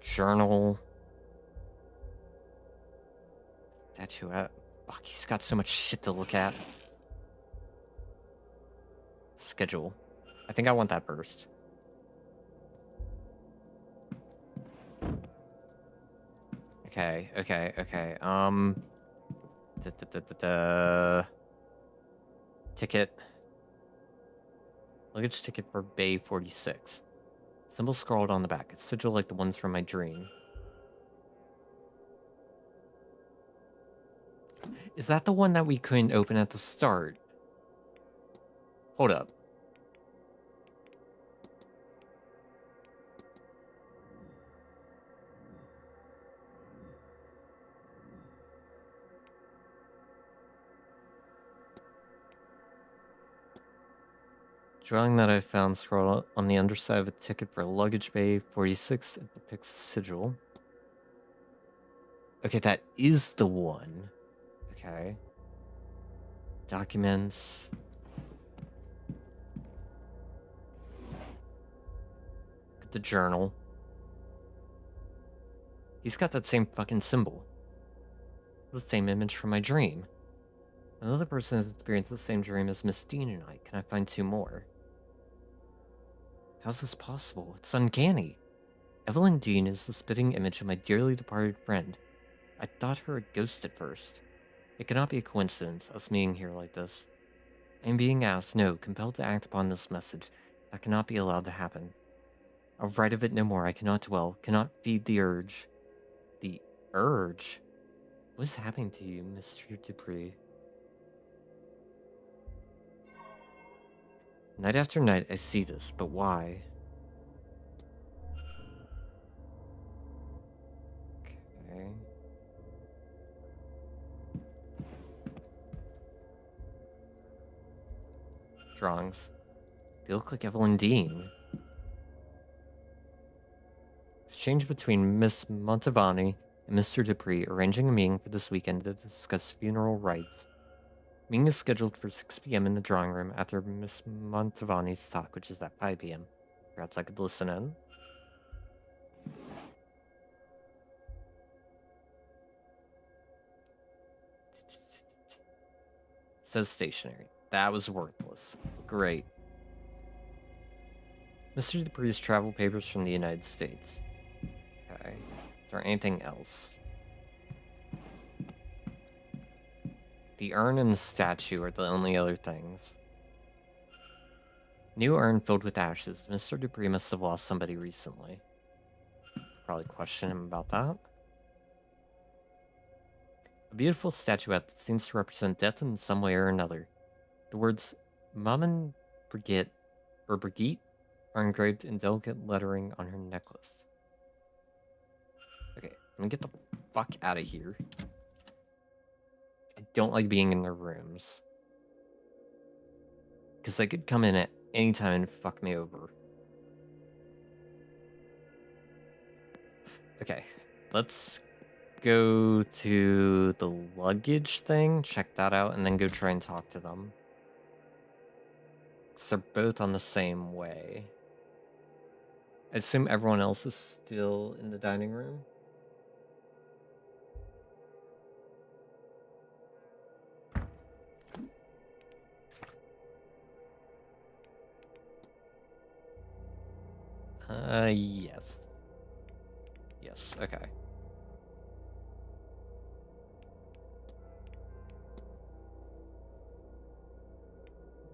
journal. Statuette. Fuck, he's got so much shit to look at. Schedule. I think I want that first. Okay. Ticket. Luggage ticket for Bay 46. Symbol scrawled on the back. It's sigil like the ones from my dream. Is that the one that we couldn't open at the start? Hold up. Drawing that I found scrawled on the underside of a ticket for luggage bay 46. It depicts a sigil. Okay, that is the one. Okay. Documents. Look at the journal. He's got that same fucking symbol. The same image from my dream. Another person has experienced the same dream as Miss Dean and I. Can I find two more? How's this possible? It's uncanny. Evelyn Dean is the spitting image of my dearly departed friend. I thought her a ghost at first. It cannot be a coincidence, us meeting here like this. I am being asked, no, compelled to act upon this message. That cannot be allowed to happen. I'll write of it no more. I cannot dwell, cannot feed the urge. The urge? What is happening to you, Mr. Dupree? Night after night, I see this, but why? Okay. Drawings. They look like Evelyn Dean. Exchange between Miss Montavani and Mr. Dupree arranging a meeting for this weekend to discuss funeral rites. Meeting is scheduled for 6 p.m. in the drawing room after Miss Montavani's talk, which is at 5 p.m. Perhaps I could listen in. Says stationary. That was worthless. Great. Mr. Dupree's travel papers from the United States. Okay. Is there anything else? The urn and the statue are the only other things. New urn filled with ashes. Mr. Dupree must have lost somebody recently. Probably question him about that. A beautiful statuette that seems to represent death in some way or another. The words Maman Brigitte or Brigitte are engraved in delicate lettering on her necklace. Okay, let me get the fuck out of here. I don't like being in their rooms. Because they could come in at any time and fuck me over. Okay, let's go to the luggage thing, check that out, and then go try and talk to them. Because they're both on the same way. I assume everyone else is still in the dining room. Yes. Yes, okay.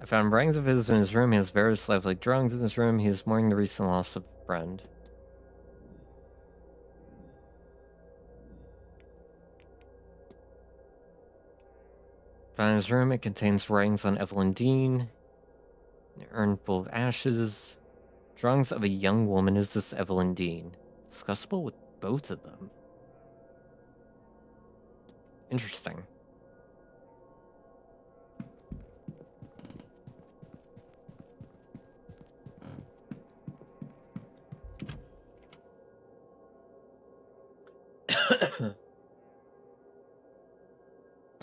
I found writings of his in his room. He has various lifelike drawings in his room. He is mourning the recent loss of a friend. Found in his room, it contains writings on Evelyn Dean, an urn full of ashes, drawings of a young woman. Is this Evelyn Dean? Discussable with both of them. Interesting.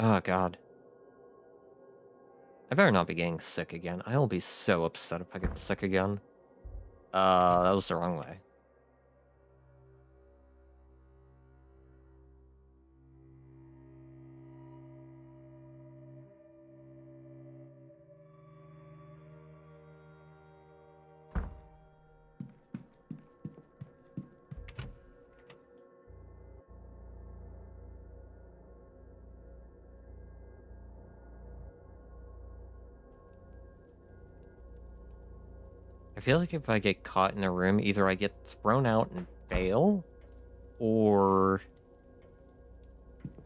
Oh, God. I better not be getting sick again. I will be so upset if I get sick again. That was the wrong way. I feel like if I get caught in a room, either I get thrown out and fail, or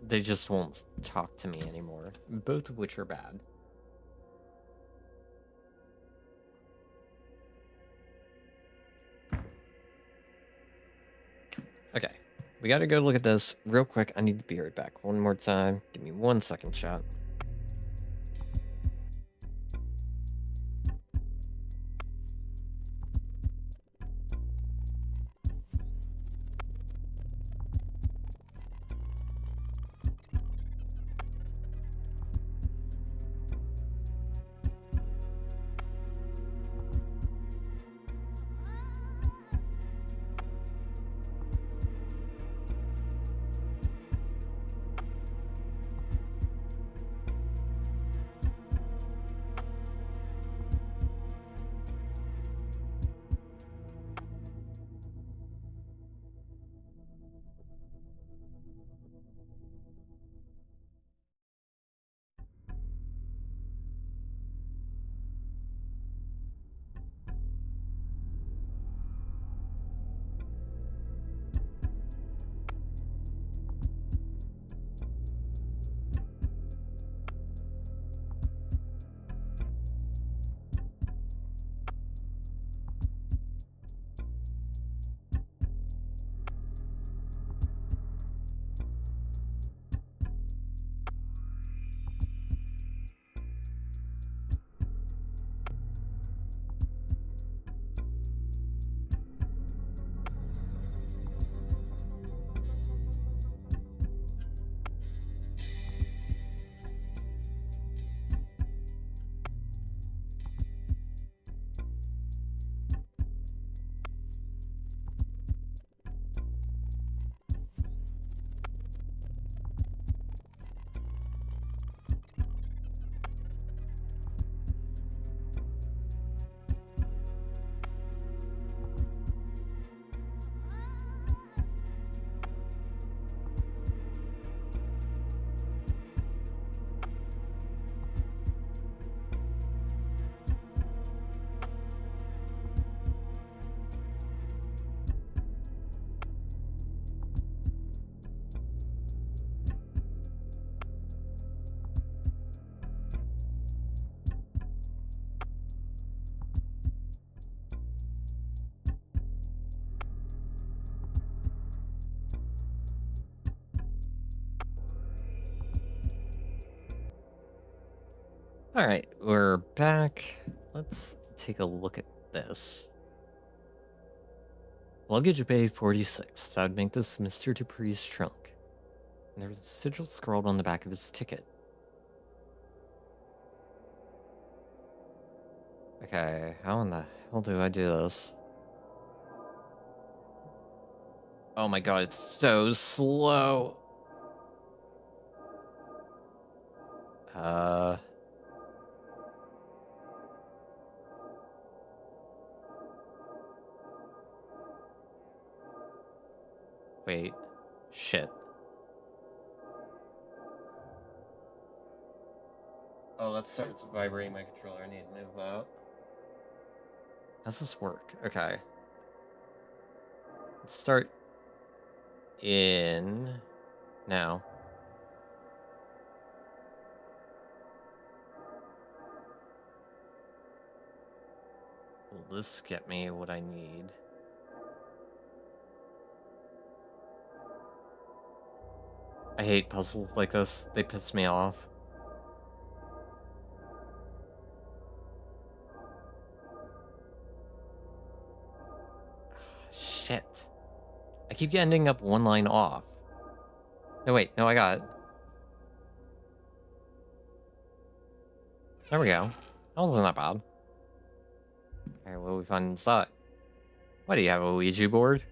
they just won't talk to me anymore. Both of which are bad. Okay, we gotta go look at this real quick. I need to be right back. One more time. Give me 1 second, chat. Alright, we're back. Let's take a look at this. Luggage Bay 46. That would make this Mr. Dupree's trunk. And there's a sigil scrawled on the back of his ticket. Okay, how in the hell do I do this? Oh my god, it's so slow. Wait. Shit. Oh, that starts vibrating my controller. I need to move that. How's this work? Okay. Let's start in now. Will this get me what I need? I hate puzzles like this. They piss me off. Shit. I keep ending up one line off. No, wait. No, I got it. There we go. That wasn't that bad. Alright, what do we find inside? What, do you have a Ouija board?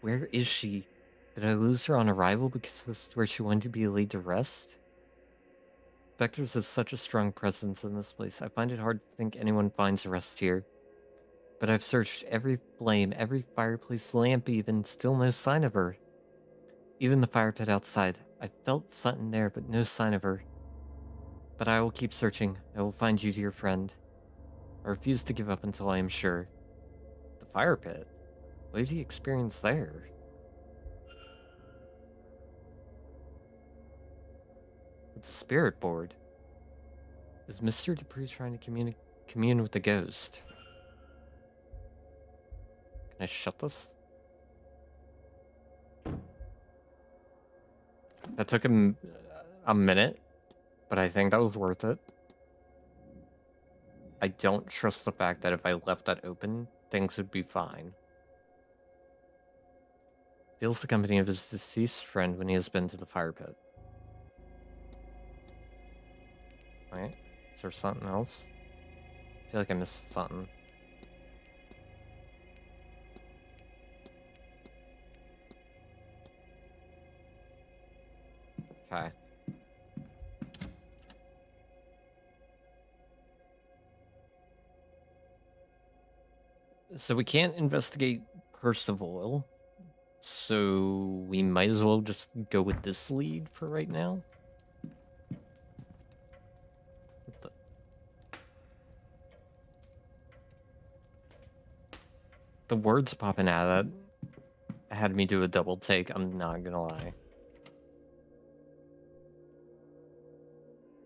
Where is she? Did I lose her on arrival because this is where she wanted to be laid to rest? Vectors has such a strong presence in this place. I find it hard to think anyone finds rest here. But I've searched every flame, every fireplace, lamp even, still no sign of her. Even the fire pit outside. I felt something there, but no sign of her. But I will keep searching. I will find you, dear friend. I refuse to give up until I am sure. The fire pit? What did he experience there? It's a spirit board. Is Mr. Dupree trying to commune with the ghost? Can I shut this? That took him a minute, but I think that was worth it. I don't trust the fact that if I left that open, things would be fine. Feels the company of his deceased friend when he has been to the fire pit. Right? Is there something else? I feel like I missed something. Okay. So we can't investigate Percival, so we might as well just go with this lead for right now. The words popping out of that had me do a double take, I'm not gonna lie.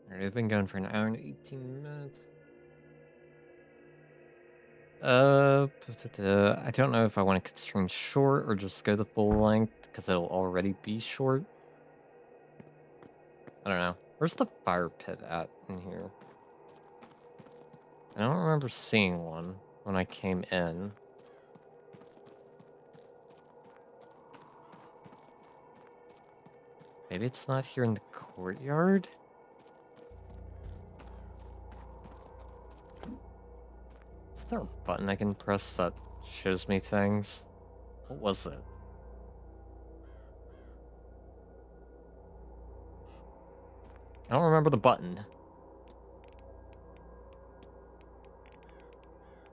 Alright, I've been going for an hour and 18 minutes. I don't know if I want to constrain short or just go the full length, because it'll already be short. I don't know. Where's the fire pit at in here? I don't remember seeing one when I came in. Maybe it's not here in the courtyard? Is there a button I can press that shows me things? What was it? I don't remember the button.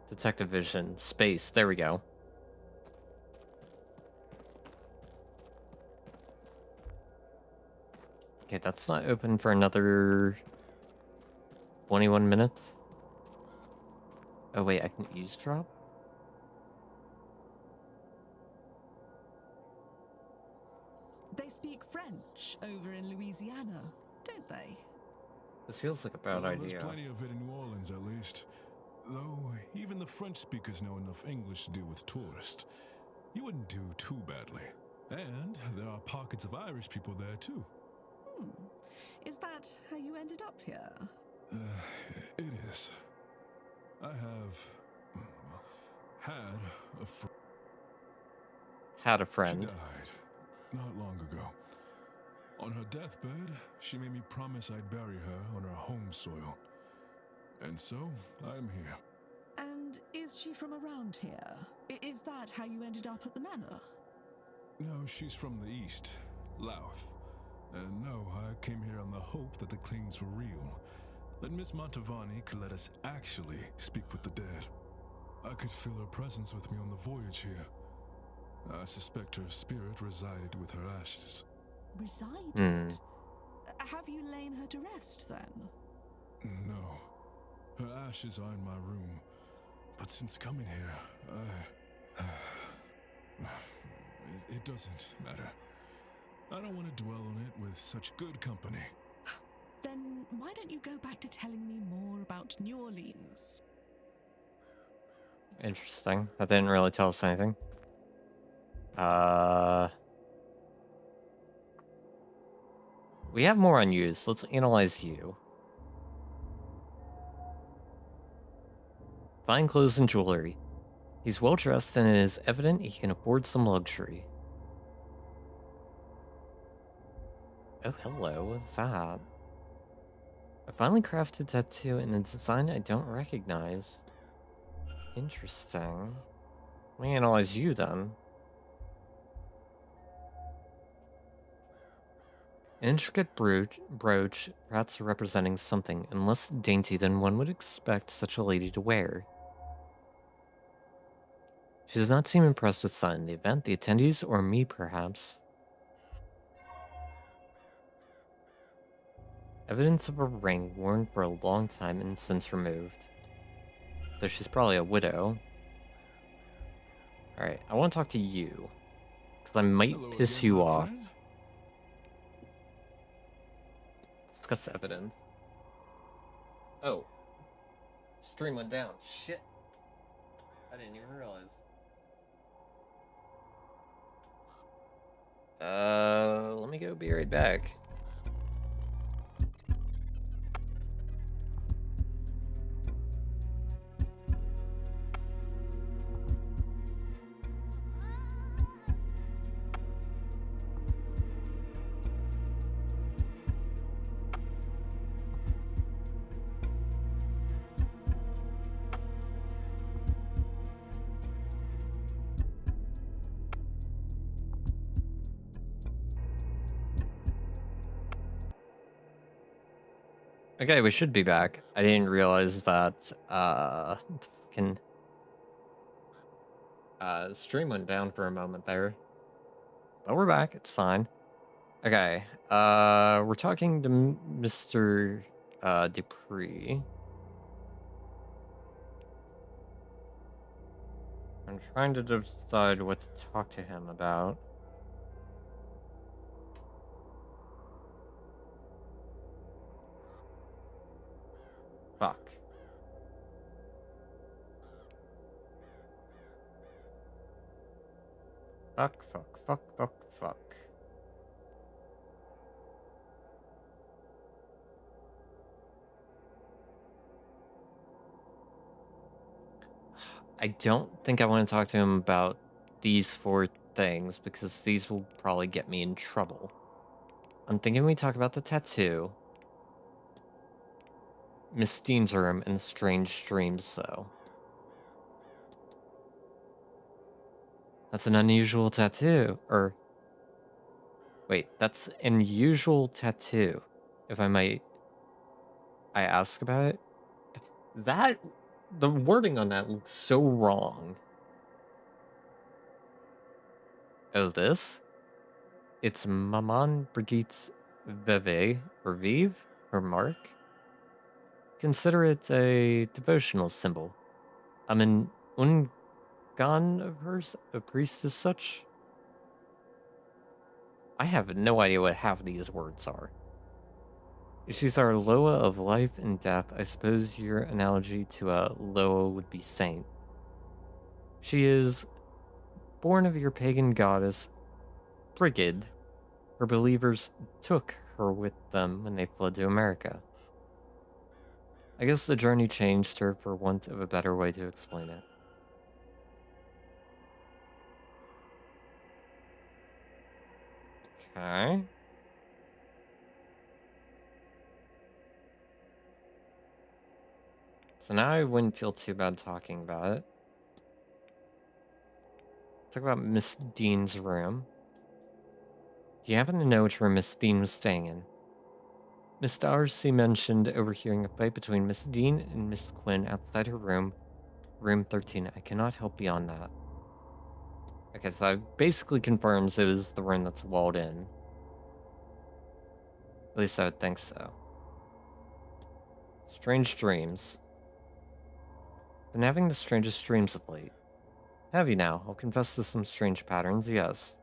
Detective vision. Space. There we go. Okay, that's not open for another 21 minutes. Oh wait, I can eavesdrop? They speak French over in Louisiana, don't they? This feels like a bad Well, idea. there's plenty of it in New Orleans, at least. Though, even the French speakers know enough English to deal with tourists. You wouldn't do too badly. And there are pockets of Irish people there, too. Is that how you ended up here? It is. I have had a friend. Had a She friend. died not long ago. On her deathbed, she made me promise I'd bury her on her home soil. And so, I'm here. And is she from around here? Is that how you ended up at the manor? No, she's from the east, Louth. And no, I came here on the hope that the claims were real. That Miss Mantovani could let us actually speak with the dead. I could feel her presence with me on the voyage here. I suspect her spirit resided with her ashes. Resided? Have you lain her to rest then? No. Her ashes are in my room. But since coming here, it doesn't matter. I don't want to dwell on it with such good company. Then why don't you go back to telling me more about New Orleans? Interesting. That didn't really tell us anything. We have more on you, so let's analyze you. Fine clothes and jewelry. He's well dressed and it is evident he can afford some luxury. Oh, hello, what's that? A finely crafted tattoo in a design I don't recognize. Interesting. Let me analyze you then. An intricate brooch, perhaps representing something and less dainty than one would expect such a lady to wear. She does not seem impressed with sign the event, the attendees, or me, perhaps. Evidence of a ring worn for a long time and since removed. So she's probably a widow. Alright, I want to talk to you. Because I might Hello piss again, you my off. friend. Discuss evidence. Oh. Stream went down. Shit. I didn't even realize. Let me go be right back. Okay, we should be back. I didn't realize that, fucking, stream went down for a moment there. But we're back, it's fine. Okay, we're talking to Mr. Dupree. I'm trying to decide what to talk to him about. Fuck. Fuck. I don't think I want to talk to him about these 4 things, because these will probably get me in trouble. I'm thinking we talk about the tattoo, Miss Steen's room, and strange dreams, though. That's an unusual tattoo, or... Wait, that's an unusual tattoo, if I might... I ask about it? That... The wording on that looks so wrong. Oh, this? It's Maman Brigitte's Veve, or Vive, or Mark? Consider it a devotional symbol. I'm an ungan of hers, a priest as such. I have no idea what half of these words are. She's our Loa of life and death. I suppose your analogy to a Loa would be saint. She is born of your pagan goddess, Brigid. Her believers took her with them when they fled to America. I guess the journey changed her for want of a better way to explain it. Okay. So now I wouldn't feel too bad talking about it. Talk about Miss Dean's room. Do you happen to know which room Miss Dean was staying in? Miss Darcy mentioned overhearing a fight between Miss Dean and Miss Quinn outside her room, room 13. I cannot help beyond that. Okay, so that basically confirms it was the room that's walled in. At least I would think so. Strange dreams. Been having the strangest dreams of late. Have you now? I'll confess to some strange patterns, yes.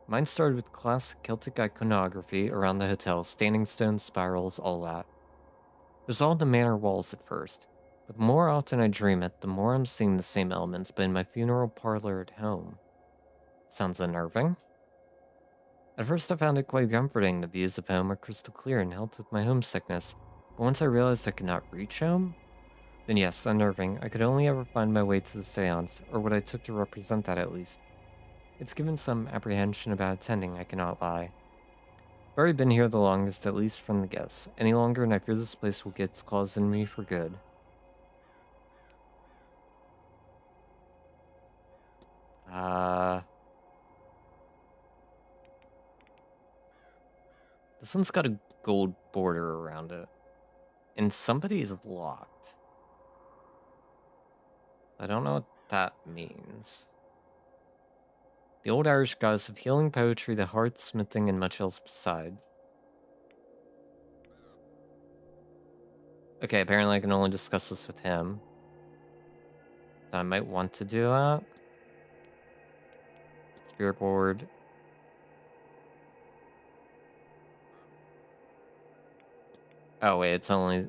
Mine started with classic Celtic iconography around the hotel, standing stones, spirals, all that. It was all in the manor walls at first, but the more often I dream it, the more I'm seeing the same elements, but in my funeral parlor at home. Sounds unnerving. At first I found it quite comforting. The views of home are crystal clear and helped with my homesickness, but once I realized I could not reach home, then yes, unnerving. I could only ever find my way to the séance, or what I took to represent that at least. It's given some apprehension about attending, I cannot lie. I've already been here the longest, at least from the guests. Any longer, and I fear this place will get its claws in me for good. This one's got a gold border around it. And somebody is locked. I don't know what that means. The old Irish goddess of healing, poetry, the heart, smithing, and much else besides. Okay, apparently I can only discuss this with him. I might want to do that. Spirit board. Oh wait, it's only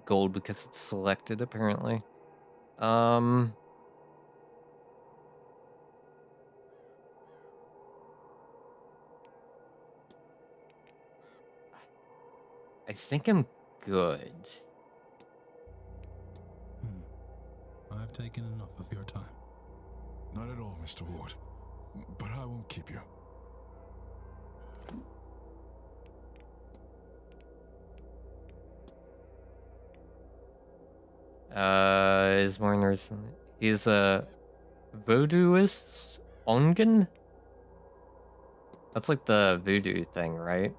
gold because it's selected apparently. I think I'm good. I've taken enough of your time. Not at all, Mr. Ward. But I won't keep you. Is more recently. He's a voodooist Ongan? That's like the voodoo thing, right?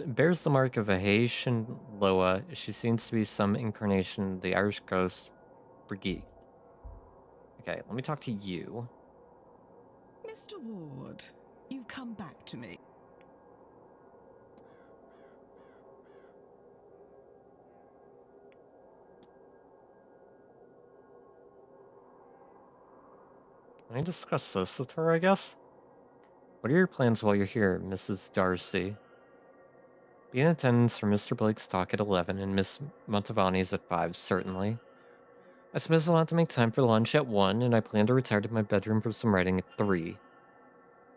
Bears the mark of a Haitian Loa. She seems to be some incarnation of the Irish ghost Briggy. Okay, let me talk to you. Mr. Ward, you've come back to me. Can I discuss this with her, I guess? What are your plans while you're here, Mrs. Darcy? Be in attendance for Mr. Blake's talk at 11 and Miss Montavani's at 5, certainly. I suppose I'll have to make time for lunch at 1, and I plan to retire to my bedroom for some writing at 3.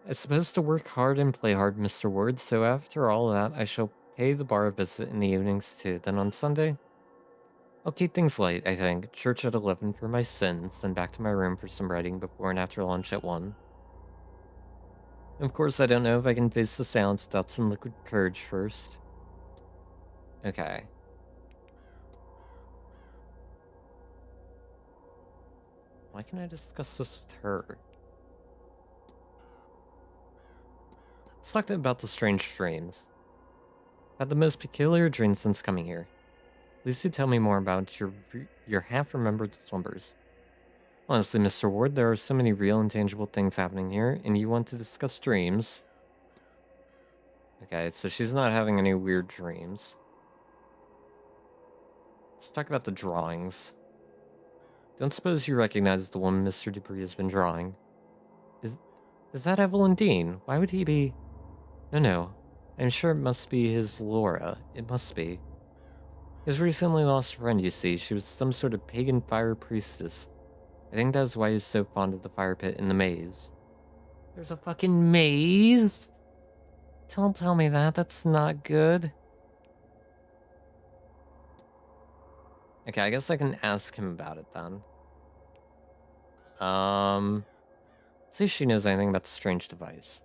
I suppose to work hard and play hard, Mr. Ward, so after all that, I shall pay the bar a visit in the evenings too. Then on Sunday, I'll keep things light, I think. Church at 11 for my sins, then back to my room for some writing before and after lunch at 1. And of course, I don't know if I can face the séance without some liquid courage first. Okay. Why can't I discuss this with her? Let's talk about the strange dreams. Had the most peculiar dreams since coming here. Please do tell me more about your half-remembered slumbers. Honestly, Mr. Ward, there are so many real and tangible things happening here, and you want to discuss dreams. Okay, so she's not having any weird dreams. Let's talk about the drawings. Don't suppose you recognize the woman Mr. Dupree has been drawing. Is that Evelyn Dean? Why would he be... No. I'm sure it must be his Laura. It must be. His recently lost friend, you see. She was some sort of pagan fire priestess. I think that's why he's so fond of the fire pit in the maze. There's a fucking maze? Don't tell me that. That's not good. Okay, I guess I can ask him about it then. See if she knows anything about the strange device.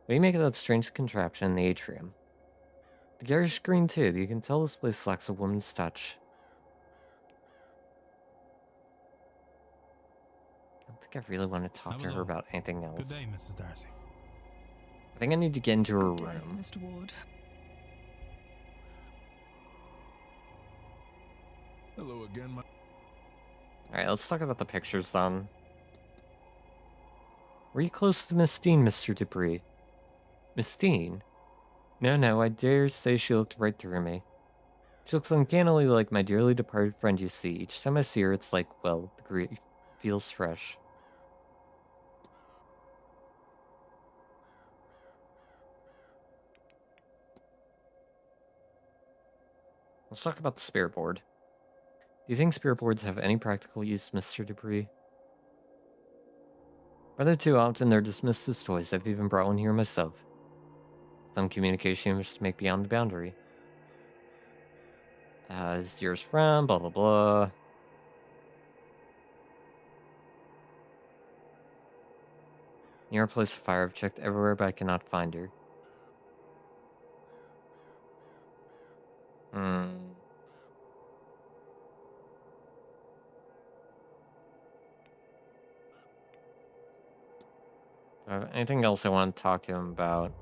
What do you make of that strange contraption in the atrium? The garish green tube. You can tell this place lacks a woman's touch. I don't think I really want to talk That to was her all. about anything else. Good day, Mrs. Darcy. I think I need to get into her Good day, room. Mr. Ward. Hello again, my. Alright, let's talk about the pictures then. Were you close to Miss Dean, Mr. Dupree? Miss Dean? No, I dare say she looked right through me. She looks uncannily like my dearly departed friend you see. Each time I see her, it's like, well, the grief feels fresh. Let's talk about the spirit board. Do you think spirit boards have any practical use, Mr. Dupree? Rather too often, they're dismissed as toys. I've even brought one here myself. Some communication must make beyond the boundary. This is yours from, blah, blah, blah. Near a place of fire, I've checked everywhere, but I cannot find her. Do I have anything else I want to talk to him about?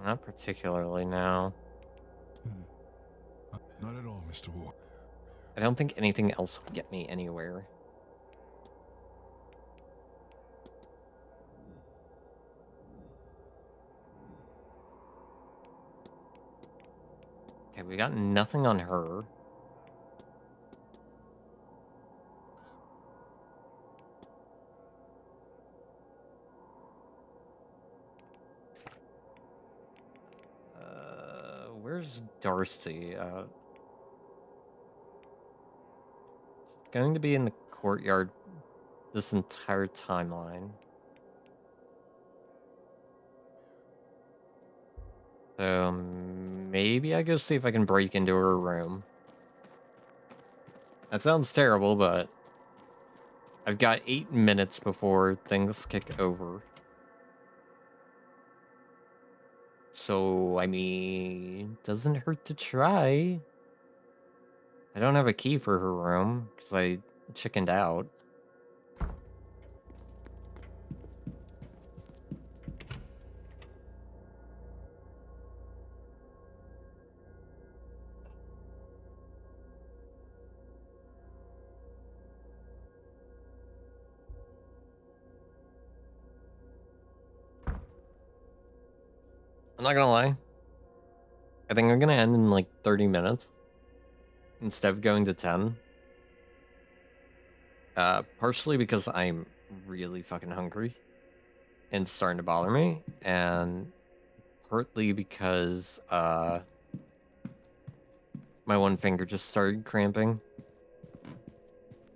Not particularly now. Not at all, Mr. Ward. I don't think anything else would get me anywhere. Okay, we got nothing on her. Where's Darcy? Going to be in the courtyard this entire timeline. So maybe I go see if I can break into her room. That sounds terrible, but I've got 8 minutes before things kick over. So, I mean, doesn't hurt to try. I don't have a key for her room, because I chickened out. I'm not gonna lie. I think I'm gonna end in like 30 minutes instead of going to 10. Partially because I'm really fucking hungry and it's starting to bother me, and partly because my one finger just started cramping.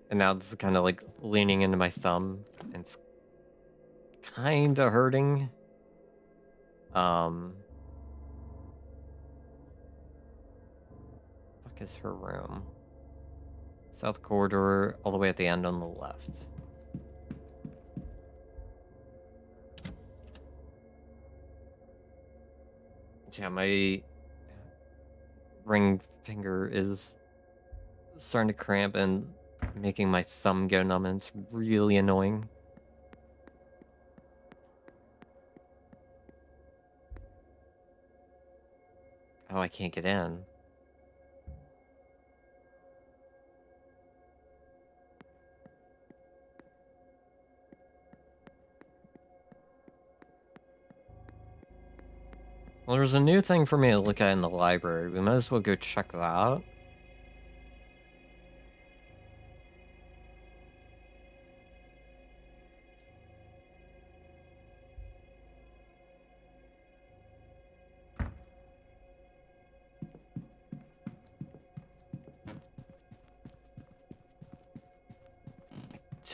And now it's kind of like leaning into my thumb, and it's kind of hurting. Fuck is her room? South corridor, all the way at the end on the left. Yeah, my ring finger is starting to cramp and making my thumb go numb, and it's really annoying. Oh, I can't get in. Well, there's a new thing for me to look at in the library. We might as well go check that out.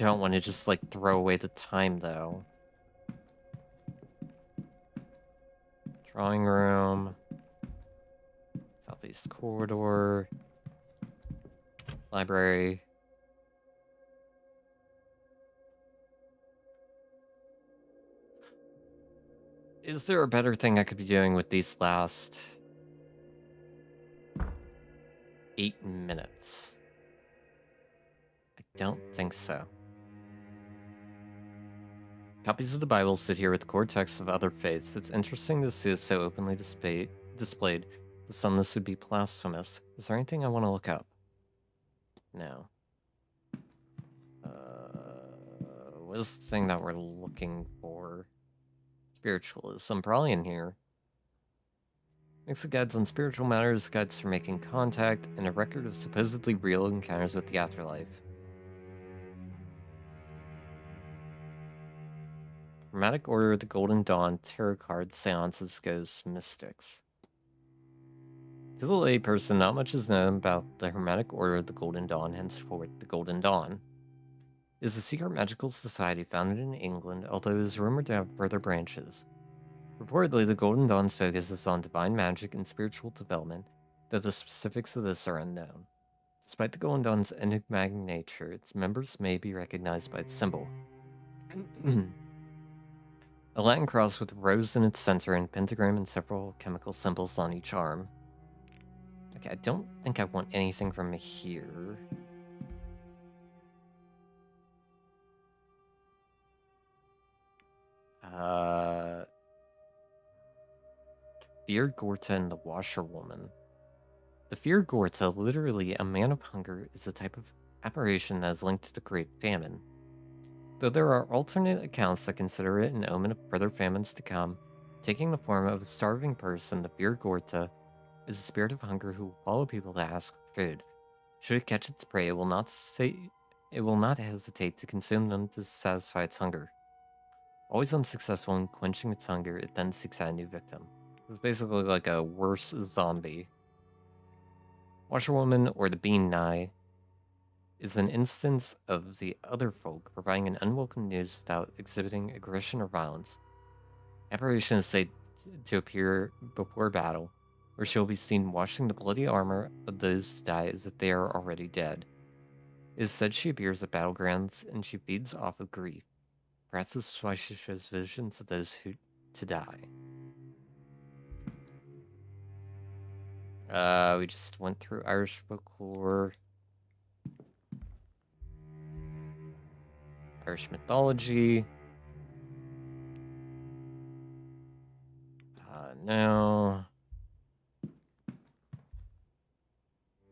don't want to just, like, throw away the time, though. Drawing room. Southeast corridor. Library. Is there a better thing I could be doing with these last 8 minutes? I don't think so. Copies of the Bible sit here with the core texts of other faiths. It's interesting to see it so openly displayed. The sunless would be blasphemous. Is there anything I want to look up? No. What is the thing that we're looking for? Spiritualism, probably in here. Mix of guides on spiritual matters, guides for making contact, and a record of supposedly real encounters with the afterlife. Hermetic Order of the Golden Dawn, Tarot Cards, Seances, Ghosts, Mystics. To the layperson, not much is known about the Hermetic Order of the Golden Dawn, henceforth the Golden Dawn. It is a secret magical society founded in England, although it is rumored to have further branches. Reportedly, the Golden Dawn's focus is on divine magic and spiritual development, though the specifics of this are unknown. Despite the Golden Dawn's enigmatic nature, its members may be recognized by its symbol. A Latin cross with a rose in its center and pentagram and several chemical symbols on each arm. Okay, I don't think I want anything from here. Fear Gorta and the Washerwoman. The Fear Gorta, literally a man of hunger, is a type of apparition that is linked to the Great Famine. Though there are alternate accounts that consider it an omen of further famines to come, taking the form of a starving person, the Fear Gorta is a spirit of hunger who will follow people to ask for food. Should it catch its prey, it will not hesitate to consume them to satisfy its hunger. Always unsuccessful in quenching its hunger, it then seeks out a new victim. It's basically like a worse zombie. Washerwoman, or the Bean Nye, is an instance of the other folk providing an unwelcome news without exhibiting aggression or violence. Apparition is said to appear before battle, where she will be seen washing the bloody armor of those who die as if they are already dead. It is said she appears at battlegrounds and she feeds off of grief. Perhaps this is why she shows visions of those who to die. We just went through Irish folklore. Irish mythology. No.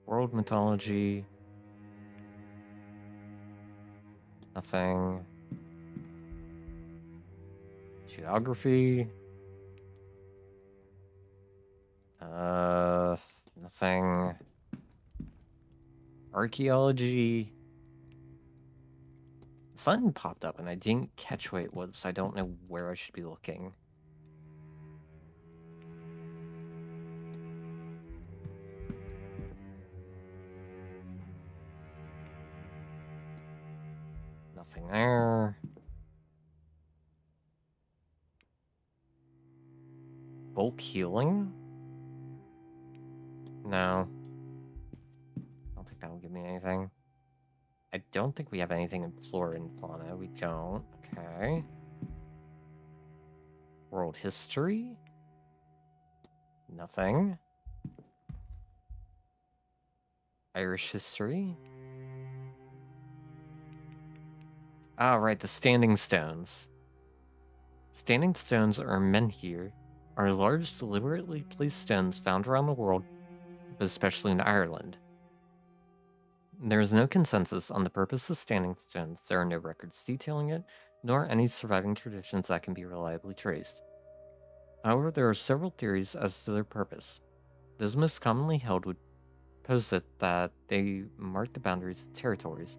World mythology. Nothing. Geography. Nothing. Archaeology. Something popped up and I didn't catch what it was, so I don't know where I should be looking. Nothing there. Bulk healing? No. I don't think that will give me anything. I don't think we have anything in flora and fauna. We don't. Okay. World history? Nothing. Irish history? Ah, right, the standing stones. Standing stones are menhir, are large, deliberately placed stones found around the world, but especially in Ireland. There is no consensus on the purpose of standing stones. There are no records detailing it, nor any surviving traditions that can be reliably traced. However, there are several theories as to their purpose. Those most commonly held would posit that they marked the boundaries of territories,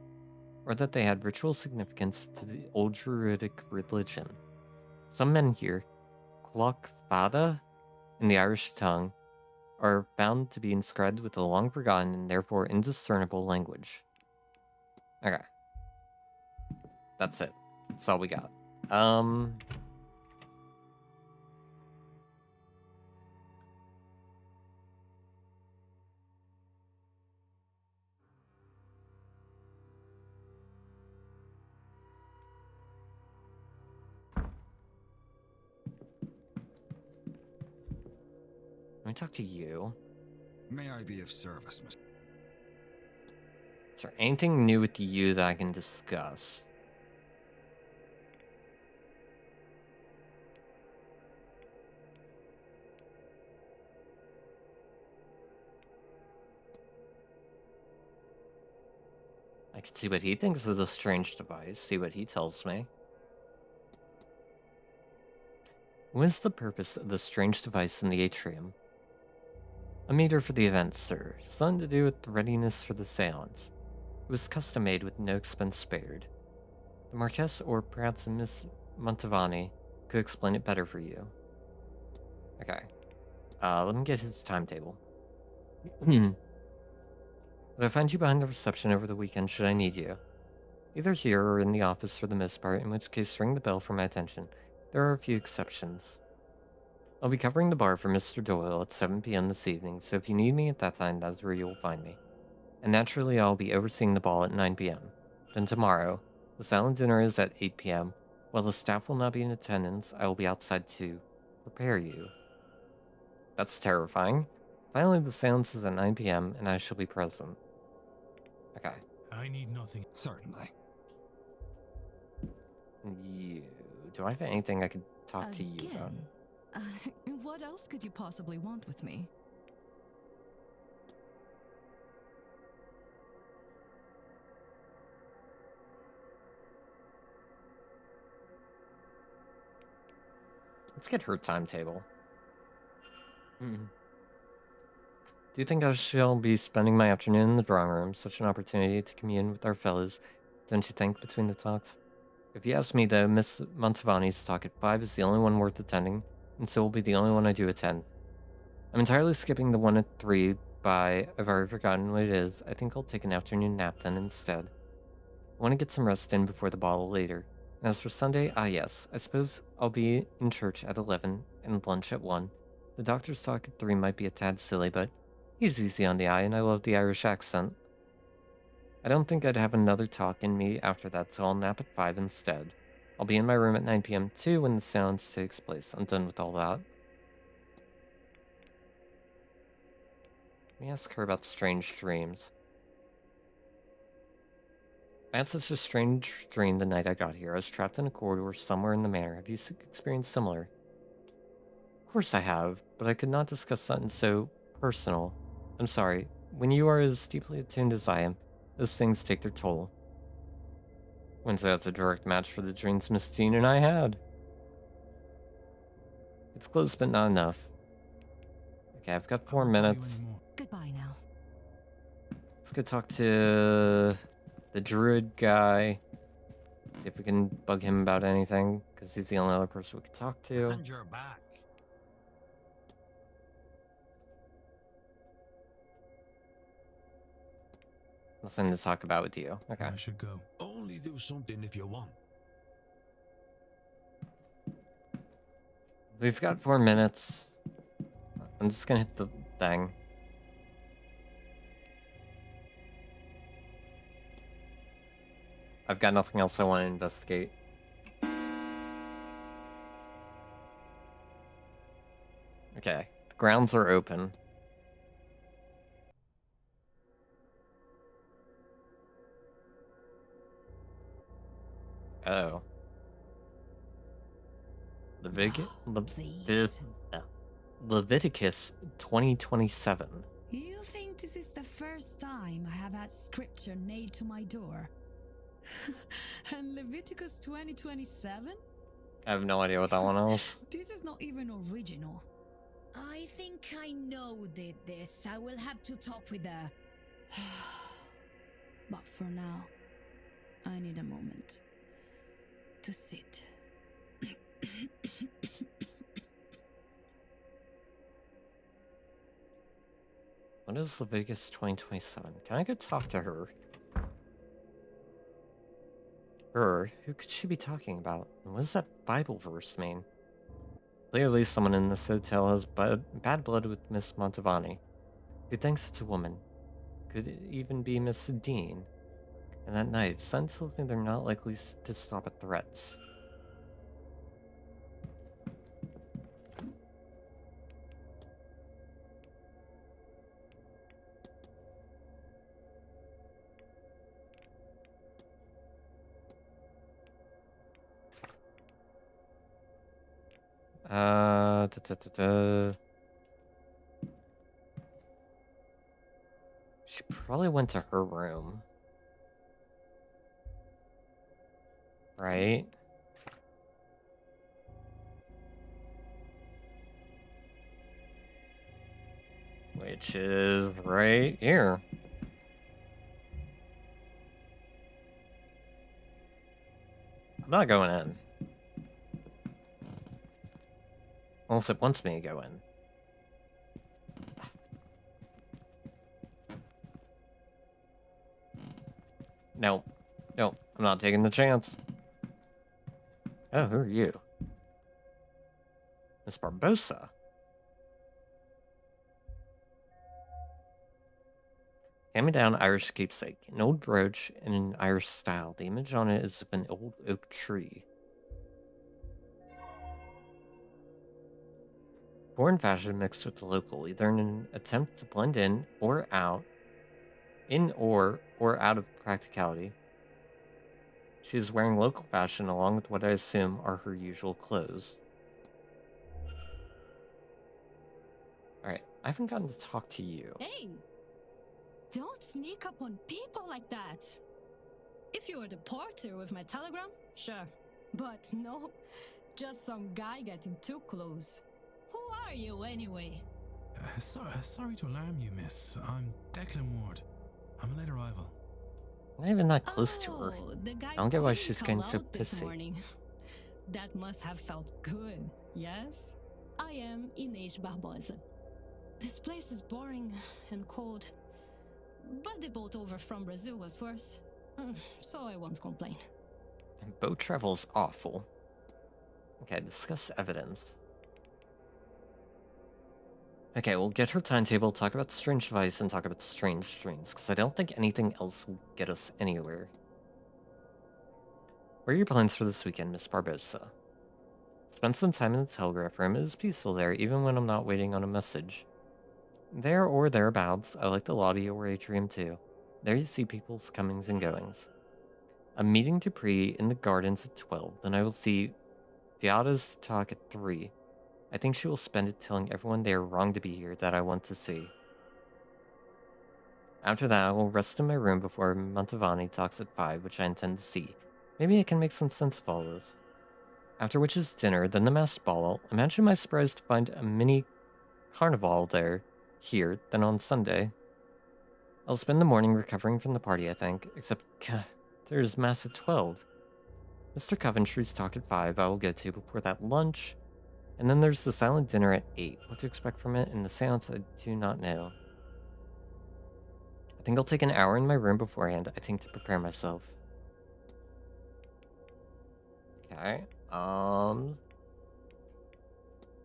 or that they had ritual significance to the old Druidic religion. Some menhir, Cloch Fada in the Irish tongue, are found to be inscribed with a long forgotten and therefore indiscernible language. Okay. That's it. That's all we got. Let me talk to you. May I be of service, Mr. Is there anything new with you that I can discuss? I can see what he thinks of the strange device, see what he tells me. What is the purpose of the strange device in the atrium? A meter for the event, sir. Something to do with the readiness for the séance. It was custom made with no expense spared. The Marquess or perhaps Miss Mantovani could explain it better for you. Okay. Let me get his timetable. Would I find you behind the reception over the weekend should I need you? Either here or in the office for the most part, in which case ring the bell for my attention. There are a few exceptions. I'll be covering the bar for Mr. Doyle at 7 p.m. this evening, so if you need me at that time, that's where you'll find me. And naturally, I'll be overseeing the ball at 9 p.m. Then tomorrow, the silent dinner is at 8 p.m. While the staff will not be in attendance, I will be outside to prepare you. That's terrifying. Finally, the séance is at 9 p.m., and I shall be present. Okay. I need nothing. Certainly. You. Do I have anything I could talk to you about? What else could you possibly want with me? Let's get her timetable. Do you think I shall be spending my afternoon in the drawing room? Such an opportunity to commune with our fellows, don't you think, between the talks? If you ask me, though, Miss Mantovani's talk at 5 is the only one worth attending, and so will be the only one I do attend. I'm entirely skipping the one at 3 by I've already forgotten what it is. I think I'll take an afternoon nap then instead. I want to get some rest in before the ball later. And as for Sunday, yes, I suppose I'll be in church at 11 and lunch at 1. The doctor's talk at 3 might be a tad silly, but he's easy on the eye and I love the Irish accent. I don't think I'd have another talk in me after that, so I'll nap at 5 instead. I'll be in my room at 9 p.m. too when the séance takes place. I'm done with all that. Let me ask her about strange dreams. I had such a strange dream the night I got here. I was trapped in a corridor somewhere in the manor. Have you experienced similar? Of course I have, but I could not discuss something so personal. I'm sorry. When you are as deeply attuned as I am, those things take their toll. Wouldn't say that's a direct match for the dreams Miss Dean and I had. It's close, but not enough. Okay, I've got 4 I won't bother you minutes. anymore. Goodbye now. Let's go talk to the druid guy. See if we can bug him about anything, because he's the only other person we could talk to. And you're back. Nothing to talk about with you. Okay. I should go. Only do something if you want. We've got 4 minutes. I'm just gonna hit the thing. I've got nothing else I want to investigate. Okay, the grounds are open. Oh. Please. Leviticus 2027. You think this is the first time I have had scripture nailed to my door? And Leviticus 2027? I have no idea what that one is. This is not even original. I think I know who did this. I will have to talk with her. But for now, I need a moment to sit. What is Leviticus 2027? Can I go talk to her? Her? Who could she be talking about? And what does that Bible verse mean? Clearly someone in this hotel has bad blood with Miss Montavani. Who thinks it's a woman? Could it even be Miss Dean? And that night, signs tells me they're not likely to stop at threats. Da, da, da, da. She probably went to her room. Right? Which is right here. I'm not going in. Unless it wants me to go in. No. No, I'm not taking the chance. Oh, who are you? Miss Barbosa. Hand-me-down Irish keepsake. An old brooch in an Irish style. The image on it is of an old oak tree. Foreign fashion mixed with the local, either in an attempt to blend in or out of practicality. She is wearing local fashion along with what I assume are her usual clothes. Alright, I haven't gotten to talk to you. Hey! Don't sneak up on people like that! If you were the porter with my telegram, sure. But no, just some guy getting too close. Who are you anyway? Sorry to alarm you, miss. I'm Declan Ward. I'm a late arrival. I'm not even that close to her. The guy I don't get why couldn't she's call getting so out this pissy. morning. That must have felt good, yes? I am Inês Barbosa. This place is boring and cold, but the boat over from Brazil was worse, so I won't complain. And boat travel's awful. Okay, discuss evidence. Okay, we'll get her timetable, talk about the strange device, and talk about the strange dreams, because I don't think anything else will get us anywhere. What are your plans for this weekend, Miss Barbosa? Spend some time in the telegraph room. It is peaceful there, even when I'm not waiting on a message. There or thereabouts, I like the lobby or atrium too. There you see people's comings and goings. I'm meeting Dupree in the gardens at 12, then I will see Viada's talk at 3. I think she will spend it telling everyone they are wrong to be here that I want to see. After that, I will rest in my room before Montavani talks at 5, which I intend to see. Maybe I can make some sense of all this. After which is dinner, then the masked ball. Imagine my surprise to find a mini carnival here, then on Sunday. I'll spend the morning recovering from the party, I think, except there's mass at 12. Mr. Coventry's talk at 5 I will go to before that lunch. And then there's the silent dinner at 8. What to expect from it in the seance, I do not know. I think I'll take an hour in my room beforehand, I think, to prepare myself. Okay,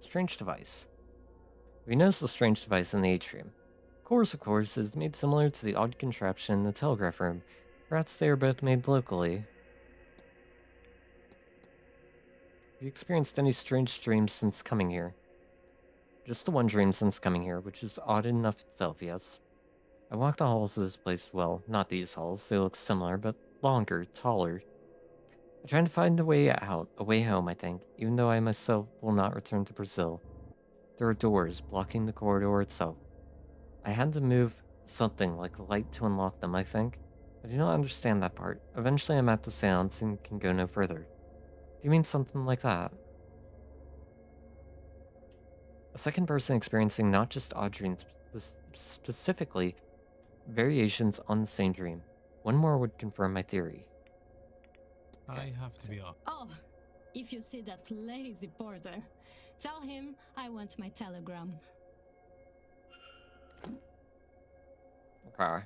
strange device. We noticed the strange device in the atrium. Of course, it is made similar to the odd contraption in the telegraph room. Perhaps they are both made locally. Have you experienced any strange dreams since coming here? Just the one dream since coming here, which is odd enough itself, yes. I walked the halls of this place, well, not these halls, they look similar, but longer, taller. I'm trying to find a way out, a way home, I think, even though I myself will not return to Brazil. There are doors blocking the corridor itself. I had to move something like a light to unlock them, I think. I do not understand that part. Eventually I'm at the seance and can go no further. Do you mean something like that? A second person experiencing not just odd dreams, but specifically variations on the same dream. One more would confirm my theory. I have to be off. Oh, if you see that lazy porter, tell him I want my telegram. Okay.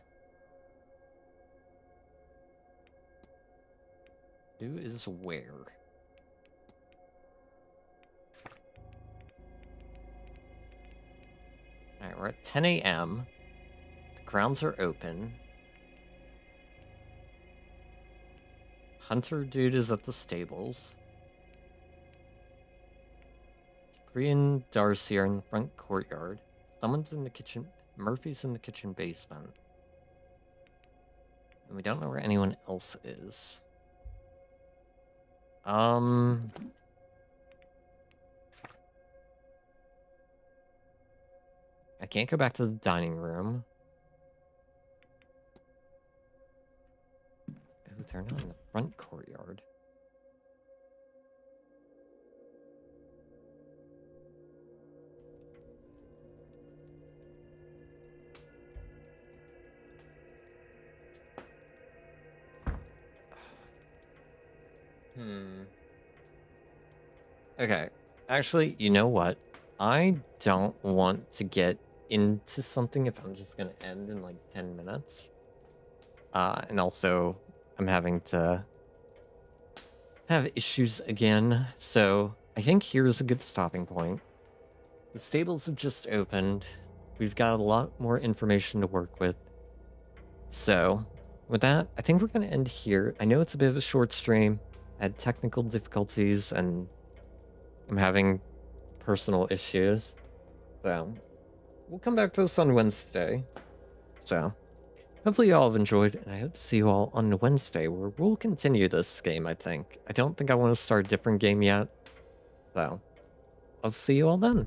Who is where? Alright, we're at 10 a.m. The grounds are open. Hunter dude is at the stables. Bree and Darcy are in the front courtyard. Someone's in the kitchen. Murphy's in the kitchen basement. And we don't know where anyone else is. I can't go back to the dining room. Oh, they're not in the front courtyard. Okay. Actually, you know what? I don't want to get into something if I'm just gonna end in like 10 minutes. And also, I'm having to have issues again. So, I think here's a good stopping point. The stables have just opened. We've got a lot more information to work with. So, with that, I think we're going to end here. I know it's a bit of a short stream. I had technical difficulties and I'm having personal issues. So, we'll come back to this on Wednesday. So, hopefully you all have enjoyed, and I hope to see you all on Wednesday, where we'll continue this game, I think. I don't think I want to start a different game yet. So, I'll see you all then.